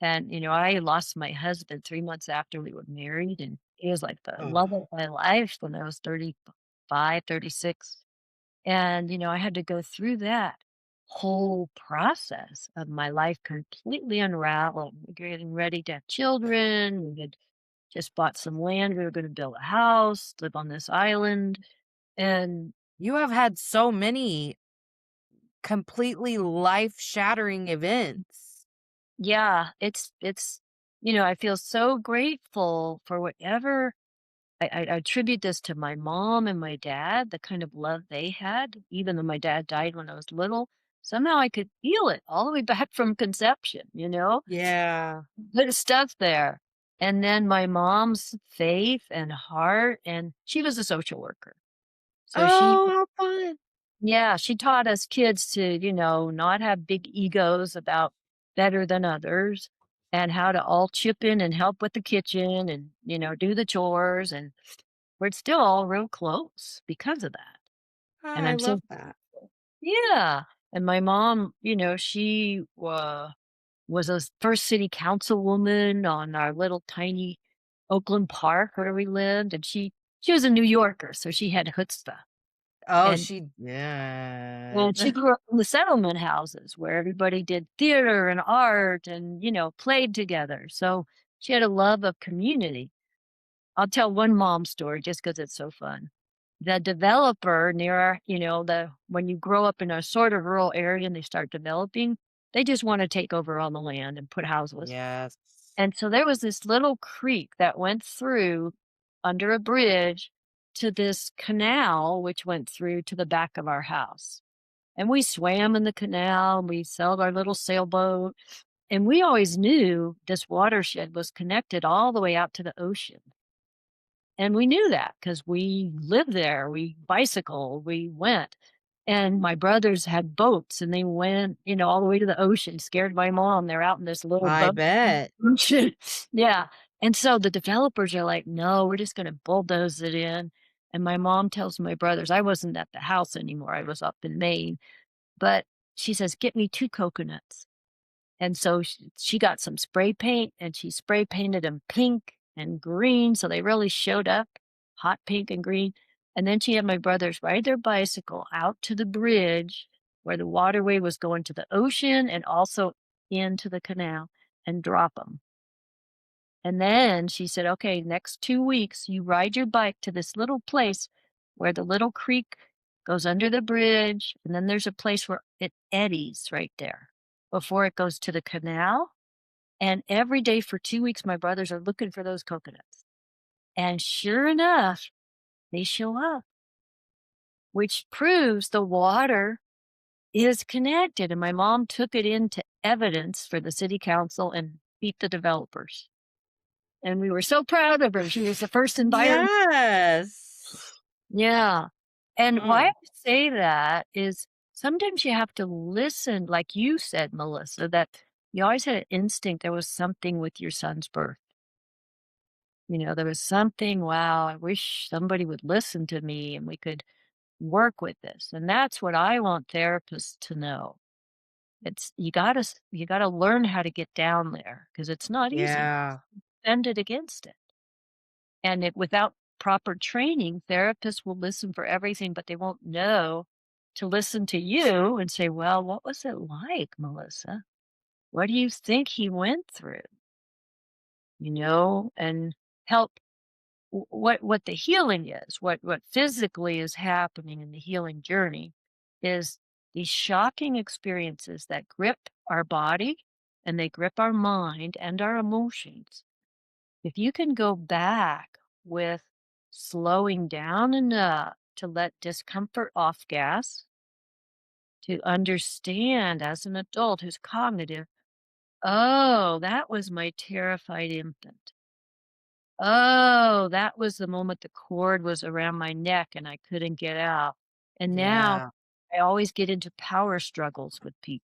And, I lost my husband 3 months after we were married, and he was like the Oh. love of my life when I was 35, 36. And, I had to go through that whole process of my life completely unraveled. We're getting ready to have children. We had just bought some land. We were going to build a house, live on this island. And You have had so many completely life-shattering events. yeah, I feel so grateful for whatever. I attribute this to my mom and my dad, the kind of love they had, even though my dad died when I was little. Somehow I could feel it all the way back from conception. Yeah. There's stuff there. And then my mom's faith and heart, and she was a social worker. So Oh, how fun. yeah, she taught us kids to, not have big egos about better than others and how to all chip in and help with the kitchen and, do the chores. And we're still all real close because of that. And I I'm love so, that. yeah. And my mom, she was a first city councilwoman on our little tiny Oakland Park where we lived. And she was a New Yorker, so she had chutzpah. Oh, And she And she did. grew up in the settlement houses where everybody did theater and art and, played together. So she had a love of community. I'll tell one mom story just because it's so fun. The developer near our, when you grow up in a sort of rural area and they start developing, they just want to take over all the land and put houses. Yes. And so there was this little creek that went through under a bridge to this canal, which went through to the back of our house. And we swam in the canal, we sailed our little sailboat, and we always knew this watershed was connected all the way out to the ocean. And we knew that because we lived there, we bicycled, we went. And my brothers had boats and they went, all the way to the ocean, scared my mom. They're out in this little I boat. bet. Ocean. Yeah. And so the developers are like, no, we're just going to bulldoze it in. And my mom tells my brothers, I wasn't at the house anymore. I was up in Maine, but she says, "Get me 2 coconuts." And so she got some spray paint and she spray painted them pink and green, so they really showed up, hot pink and green. And then she had my brothers ride their bicycle out to the bridge where the waterway was going to the ocean and also into the canal and drop them. And then she said, "Okay, next 2 weeks, you ride your bike to this little place where the little creek goes under the bridge, and then there's a place where it eddies right there before it goes to the canal. And every day for 2 weeks, my brothers are looking for those coconuts. And sure enough, they show up, which proves the water is connected. And my mom took it into evidence for the city council and beat the developers. And we were so proud of her. She was the first environment. Yes. Yeah. And why I Mm. say that is sometimes you have to listen, like you said, Melissa, that you always had an instinct there was something with your son's birth. There was something, wow, I wish somebody would listen to me and we could work with this. And that's what I want therapists to know. It's you gotta learn how to get down there because it's not easy. Yeah. Defend it against it. And without proper training, therapists will listen for everything, but they won't know to listen to you and say, well, what was it like, Melissa? What do you think he went through? And help what the healing is, what physically is happening in the healing journey is these shocking experiences that grip our body and they grip our mind and our emotions. If you can go back with slowing down enough to let discomfort off gas, to understand as an adult who's cognitive, oh, that was my terrified infant. Oh, that was the moment the cord was around my neck and I couldn't get out. And now Yeah. I always get into power struggles with people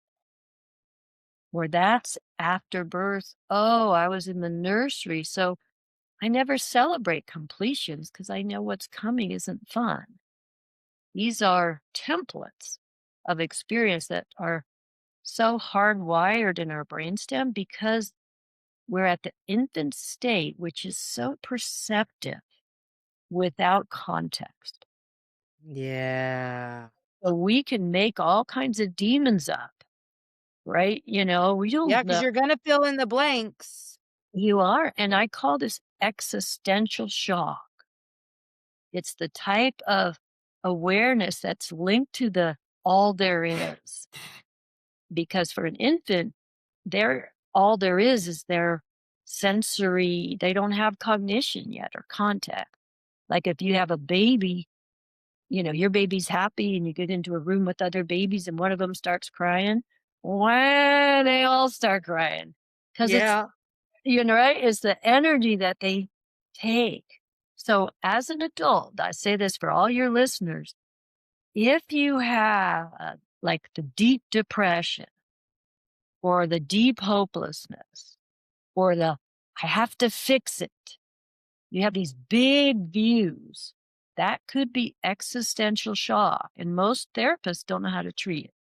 where that's after birth. Oh, I was in the nursery. So I never celebrate completions because I know what's coming isn't fun. These are templates of experience that are so hardwired in our brainstem because we're at the infant state, which is so perceptive without context. Yeah. So we can make all kinds of demons up, right? We Yeah, don't because know. you're gonna fill in the blanks. You are. And I call this existential shock. It's the type of awareness that's linked to the all there is. Because for an infant, all there is their sensory, they don't have cognition yet or contact. Like if you have a baby, your baby's happy and you get into a room with other babies and one of them starts crying, why they all start crying? Because it's, Yeah. right? It's the energy that they take. So as an adult, I say this for all your listeners, if you have like the deep depression or the deep hopelessness or the I have to fix it. You have these big views. That could be existential shock, and most therapists don't know how to treat it.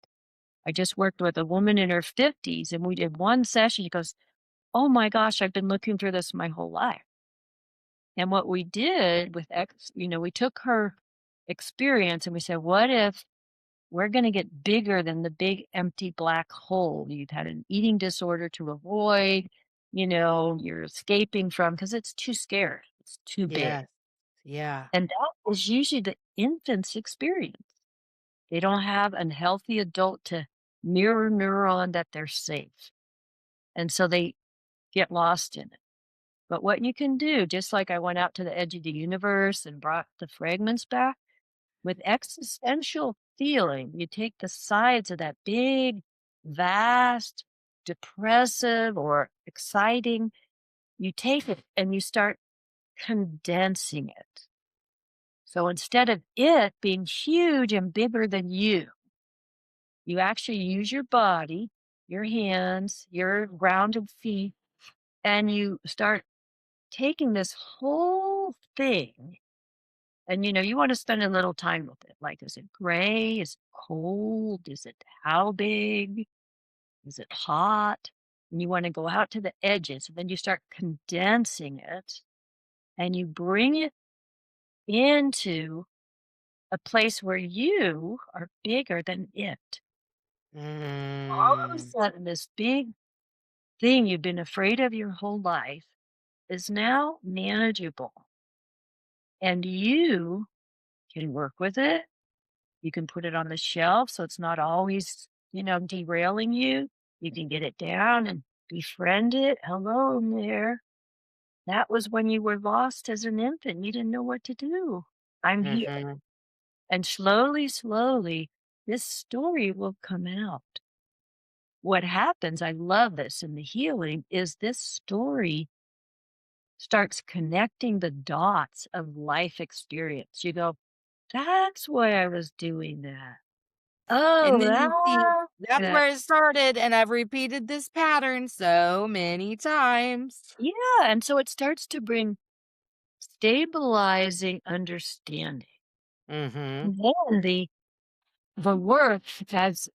I just worked with a woman in her 50s and we did one session. She goes, "Oh my gosh, I've been looking for this my whole life." And what we did with we took her experience and we said, "What if we're going to get bigger than the big empty black hole you've had an eating disorder to avoid, you're escaping from because it's too scary. It's too big." Yes. Yeah. And that is usually the infant's experience. They don't have a healthy adult to mirror neuron that they're safe. And so they get lost in it. But what you can do, just like I went out to the edge of the universe and brought the fragments back, with existential feeling, you take the sides of that big, vast, depressive, or exciting, you take it and you start condensing it. So instead of it being huge and bigger than you actually use your body, your hands, your grounded feet, and you start taking this whole thing. And you want to spend a little time with it. Like, is it gray? Is it cold? Is it how big? Is it hot? And you want to go out to the edges. And then you start condensing it and you bring it into a place where you are bigger than it. All of a Mm. sudden, this big thing you've been afraid of your whole life is now manageable. And you can work with it. You can put it on the shelf so it's not always, derailing you. You can get it down and befriend it. Hello there. That was when you were lost as an infant. You didn't know what to do. I'm here. Mhm. And slowly, slowly, this story will come out. What happens, I love this in the healing, is this story starts connecting the dots of life experience. You go, that's why I was doing that. And Oh, then you see that's that where it started, and I've repeated this pattern so many times. yeah, and so it starts to bring stabilizing understanding. Mhm. And then the work as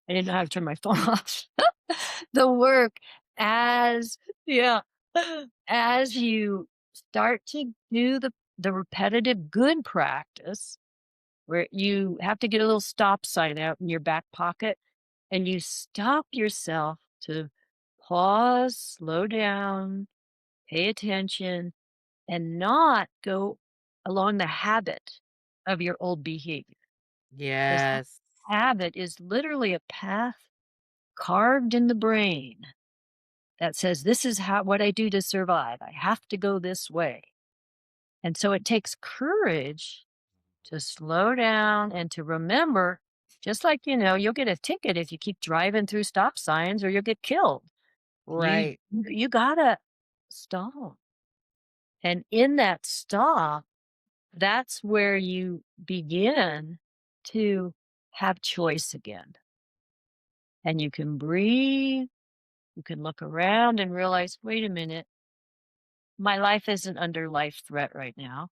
I didn't know how to turn my phone off. The work as yeah, as you start to do the repetitive good practice where you have to get a little stop sign out in your back pocket and you stop yourself to pause, slow down, pay attention, and not go along the habit of your old behavior. Because that Yes. habit is literally a path carved in the brain that says, this is what I do to survive. I have to go this way. And so it takes courage to slow down and to remember, just like, you'll get a ticket if you keep driving through stop signs or you'll get killed. You, Right. you gotta stop. And in that stop, that's where you begin to have choice again. And you can breathe, you can look around and realize, wait a minute, my life isn't under life threat right now.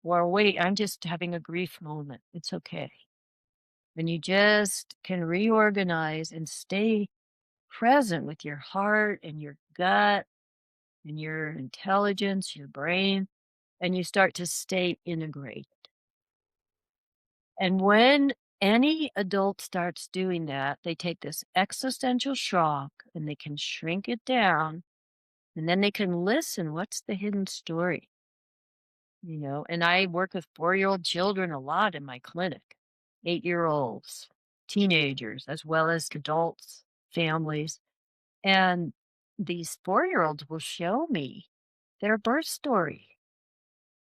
Or wait, I'm just having a grief moment. It's okay. And you just can reorganize and stay present with your heart and your gut and your intelligence, your brain, and you start to stay integrated. And when any adult starts doing that, they take this existential shock and they can shrink it down and then they can listen. What's the hidden story? And I work with 4-year-old children a lot in my clinic, 8-year-olds, teenagers, as well as adults, families. And these 4-year-olds will show me their birth story.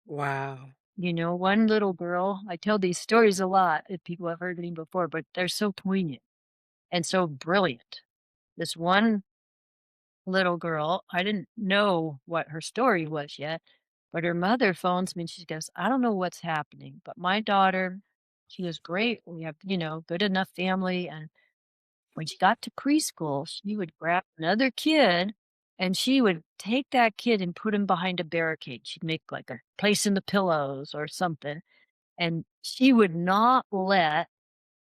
Wow. One little girl, I tell these stories a lot if people have heard me before, but they're so poignant and so brilliant. This one little girl, I didn't know what her story was yet, but her mother phones me and she goes, I don't know what's happening, but my daughter, she is great. We have, good enough family. And When she got to preschool, she would grab another kid and she would take that kid and put him behind a barricade. She'd make like a place in the pillows or something. And she would not let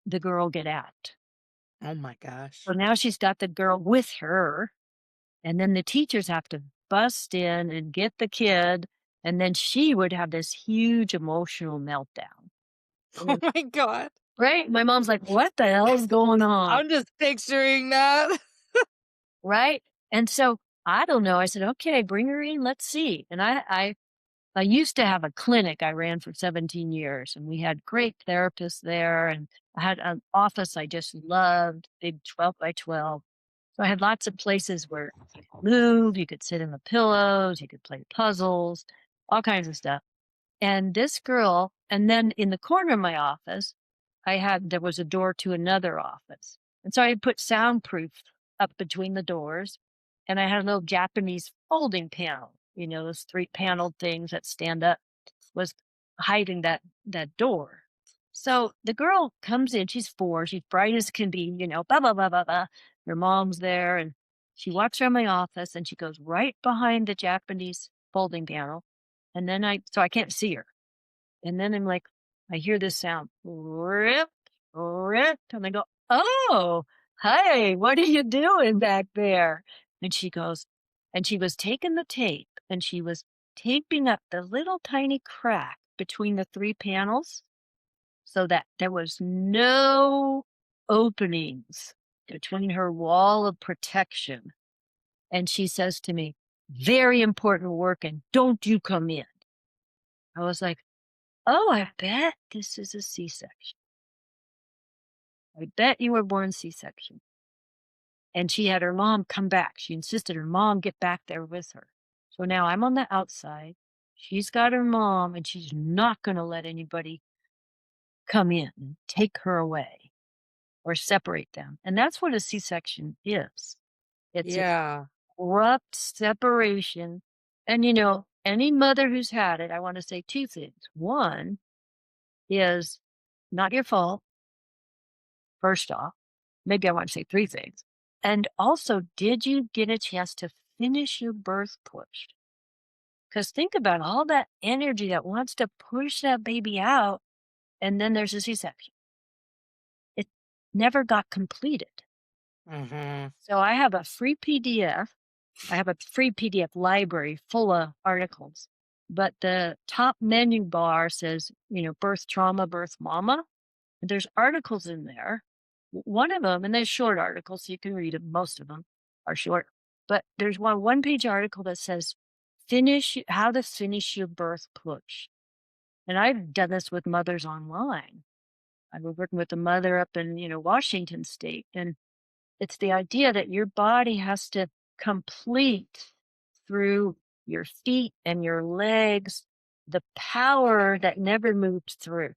the girl get out. Oh my So gosh. now she's got the girl with her, and then the teachers have to bust in and get the kid, and then she would have this huge emotional meltdown. And Oh then my god. right? My mom's like, "What the hell is going on?" I'm just picturing that. Right? And so, I don't know, I said, "Okay, bring her in, let's see." And I used to have a clinic I ran for 17 years, and we had great therapists there, and I had an office I just loved, big 12 by 12. So I had lots of places where you could move, you could sit in the pillows, you could play puzzles, all kinds of stuff. And this girl, and then in the corner of my office, there was a door to another office. And so I had put soundproof up between the doors. And I had a little Japanese folding panel, those three paneled things that stand up was hiding that door. So the girl comes in, she's 4, she's bright as can be, blah, blah, blah, blah, blah. Her mom's there. And she walks around my office and she goes right behind the Japanese folding panel. And then so I can't see her. And then I hear this sound, rip, rip. And I go, "Oh, hey, what are you doing back there?" And she goes, and she was taking the tape and she was taping up the little tiny crack between the 3 panels so that there was no openings between her wall of protection. And she says to me, "Very important work and don't you come in." I was like, "Oh, I bet this is a C-section. I bet you were born C-section." And she had her mom come back. She insisted her mom get back there with her. So now I'm on the outside. She's got her mom, and she's not going to let anybody come in and take her away or separate them. And that's what a C-section is. It's an Yeah. abrupt separation. And, any mother who's had it, I want to say 2 things. One is not your fault, first off. Maybe I want to say 3 things. And also, did you get a chance to finish your birth push? Because think about all that energy that wants to push that baby out, and then there's a C-section. It never got completed. Mhm. So I have a free PDF. I have a free PDF library full of articles, but the top menu bar says, birth trauma, birth mama. There's articles in there. One of them, and they're short articles, so you can read them. Most of them are short. But there's one-page article that says, how to finish your birth push. And I've done this with mothers online. I was working with a mother up in, Washington State. And it's the idea that your body has to complete through your feet and your legs the power that never moved through.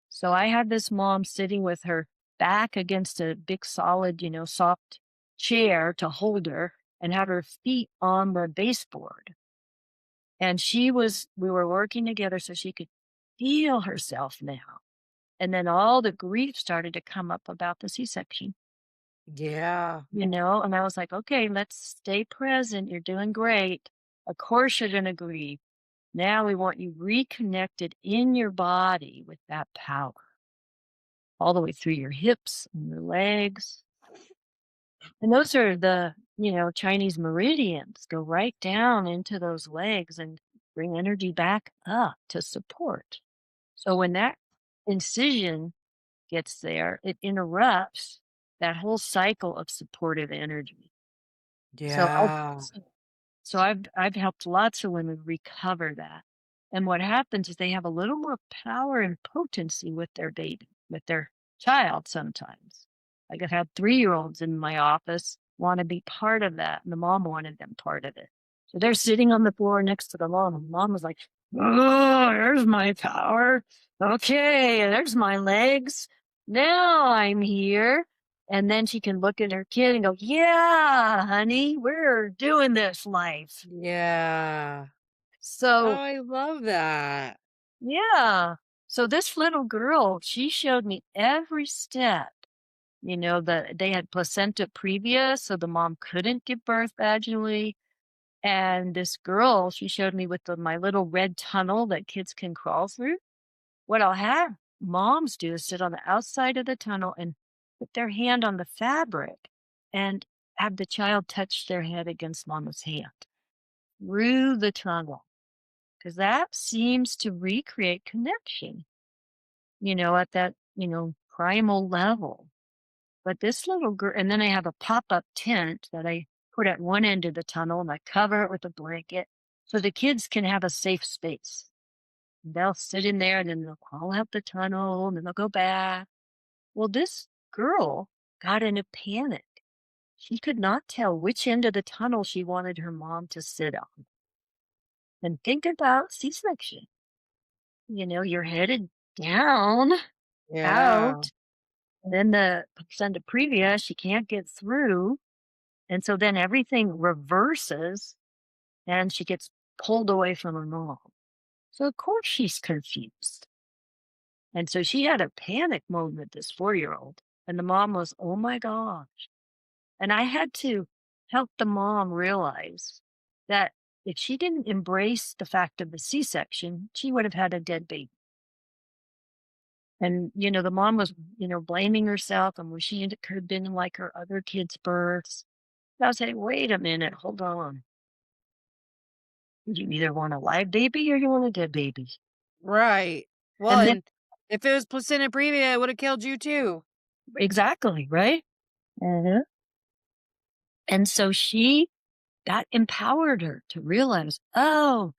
So I had this mom sitting with her back against a big solid, soft chair to hold her and have her feet on the baseboard. And we were working together so she could feel herself now. And then all the grief started to come up about the C-section, Yeah. and I was like, "Okay, let's stay present. You're doing great. Of course you're going to grieve. Now we want you reconnected in your body with that power all the way through your hips and your legs." And those are the, Chinese meridians go right down into those legs and bring energy back up to support. So when that incision gets there, it interrupts that whole cycle of supportive energy. So Yeah. so I've helped lots of women recover that. And what happens is they have a little more power and potency with their baby, with their child sometimes. I could have 3-year-olds in my office want to be part of that, and the mom wanted them part of it. So they're sitting on the floor next to the mom, and the mom was like, "Oh, there's my power. Okay, there's my legs. Now I'm here." And then she can look at her kid and go, "Yeah, honey, we're doing this life." Yeah. Oh, So, I love that. yeah. So this little girl, she showed me every step They had placenta previa, so the mom couldn't give birth vaginally. And this girl, she showed me with my little red tunnel that kids can crawl through. What I'll have moms do is sit on the outside of the tunnel and put their hand on the fabric and have the child touch their head against mama's hand through the tunnel, because that seems to recreate connection, at that, primal level. But this little girl, and then I have a pop up tent that I put at one end of the tunnel and I cover it with a blanket so the kids can have a safe space. They'll sit in there and then they'll crawl out the tunnel and then they'll go back. Well, this girl got in a panic. She could not tell which end of the tunnel she wanted her mom to sit on. And think about C section. You're headed down, Yeah. out, and then the placenta previa, she can't get through. And so then everything reverses and she gets pulled away from her mom. So, of course, she's confused. And so she had a panic moment, this 4-year-old. And the mom was, oh my gosh. And I had to help the mom realize that if she didn't embrace the fact of the C section, she would have had a dead baby. And, the mom was, blaming herself and wishing it could have been like her other kids' births. I was saying, wait a minute, hold on. You either want a live baby or you want a dead baby. Right. Well, And then and if it was placenta previa, it would have killed you too. exactly, right? Mhm. And so that empowered her to realize, oh,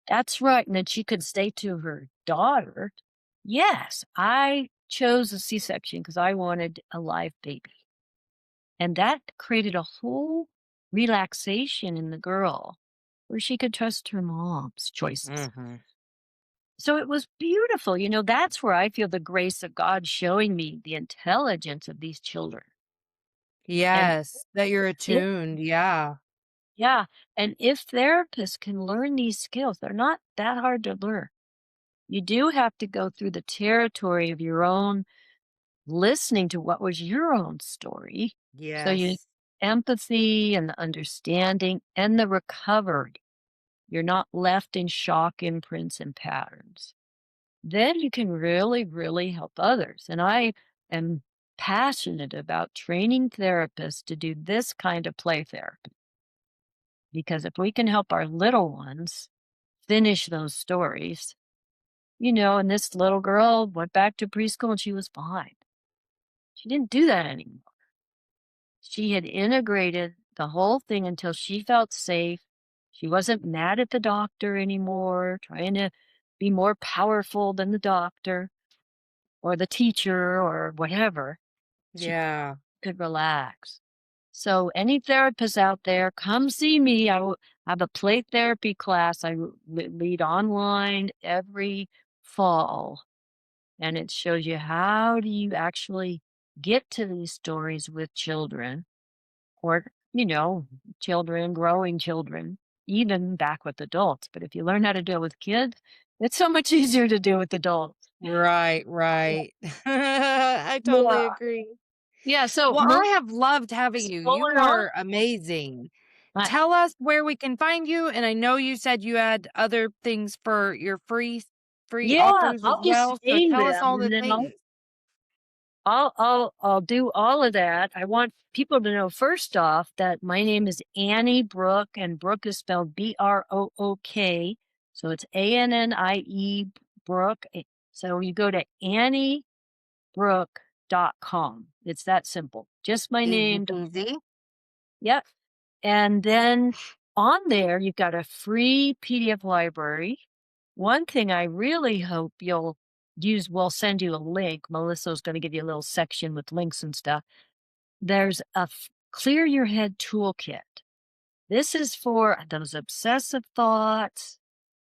that's right. And then she could say to her daughter, yes, I chose a C section because I wanted a live baby. And that created a whole relaxation in the girl where she could trust her mom's choices. Mhm. So it was beautiful. That's where I feel the grace of God showing me the intelligence of these children. And Yes, that you're if, attuned, yeah. yeah, and if therapists can learn these skills, they're not that hard to learn. You do have to go through the territory of your own listening to what was your own story. So you Yes. empathy and the understanding and the recovery. You're not left in shock imprints and patterns. Then you can really, really help others. And I am passionate about training therapists to do this kind of play therapy. Because if we can help our little ones finish those stories, and this little girl went back to preschool and she was fine. She didn't do that anymore. She had integrated the whole thing until she felt safe. She wasn't mad at the doctor anymore, trying to be more powerful than the doctor or the teacher or whatever. She Yeah. could relax. So, any therapists out there, come see me. I have a play therapy class lead online every fall, and it shows you how do you actually get to these stories with children or, children, growing children, even back with adults. But if you learn how to deal with kids, it's so much easier to deal with adults. Right, right. I Yeah. totally agree. Yeah. So, Well, I have loved having Melissa's you. You pulling on. are amazing. I, Tell us where we can find you, and I know you said you had other things for your free yeah, offers as I'll just well, so name tell us them all and the then things. I'll do all of that. I want people to know first off that my name is Annie Brook, and Brook is spelled Brook. So it's ANNIE Brook. So you go to anniebrook.com. It's that simple. Just my Easy name. peasy. Yep. And then on there, you've got a free PDF library. One thing I really hope you'll use, we'll send you a link. Melissa's going to give you a little section with links and stuff. There's a clear your head toolkit. This is for those obsessive thoughts.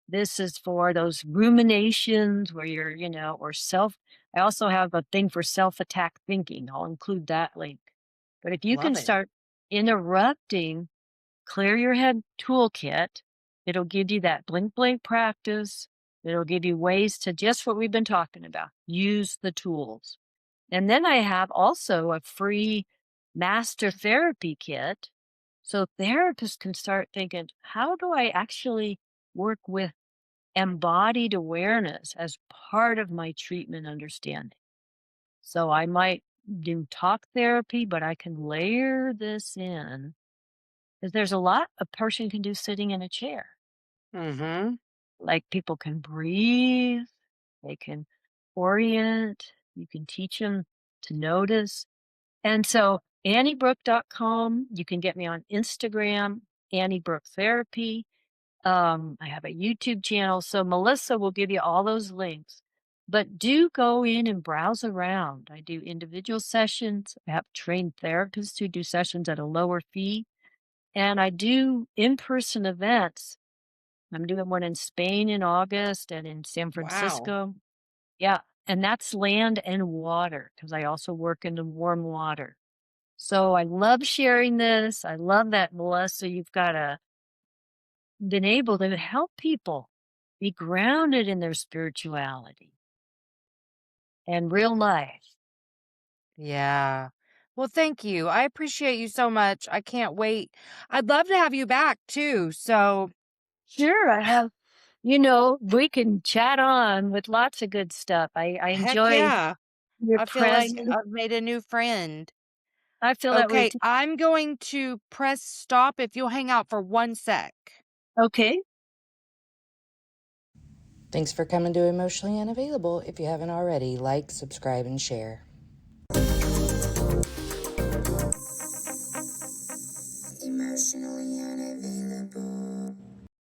This is for those ruminations where you're, or I also have a thing for self attack thinking. I'll include that link. But if you can Love it. start interrupting Clear Your Head toolkit. It'll give you that blink blink practice. It'll give you ways to just what we've been talking about. Use the tools. And then I have also a free master therapy kit. So therapists can start thinking, how do I actually work with embodied awareness as part of my treatment understanding? So I might do talk therapy, but I can layer this in because there's a lot a person can do sitting in a chair. Mhm. Like people can breathe, they can orient, you can teach them to notice. And so anniebrook.com, you can get me on Instagram, Annie Brook Therapy. I have a YouTube channel. So Melissa will give you all those links. But do go in and browse around. I do individual sessions. I have trained therapists who do sessions at a lower fee. And I do in person events. I'm doing one in Spain in August and in San Wow. Francisco. Yeah. And that's land and water because I also work in the warm water. So I love sharing this. I love that, Melissa, you've got been able to help people be grounded in their spirituality and real life. Yeah. Well, thank you. I appreciate you so much. I can't wait. I'd love to have you back too. So, Sure, I have, we can chat on with lots of good stuff. I heck enjoy yeah. your I feel like presence. I've made a new friend. I feel that way Okay, too. I'm going to press stop if you'll hang out for 1 sec. Okay. Thanks for coming to Emotionally Unavailable. If you haven't already, like, subscribe, and share.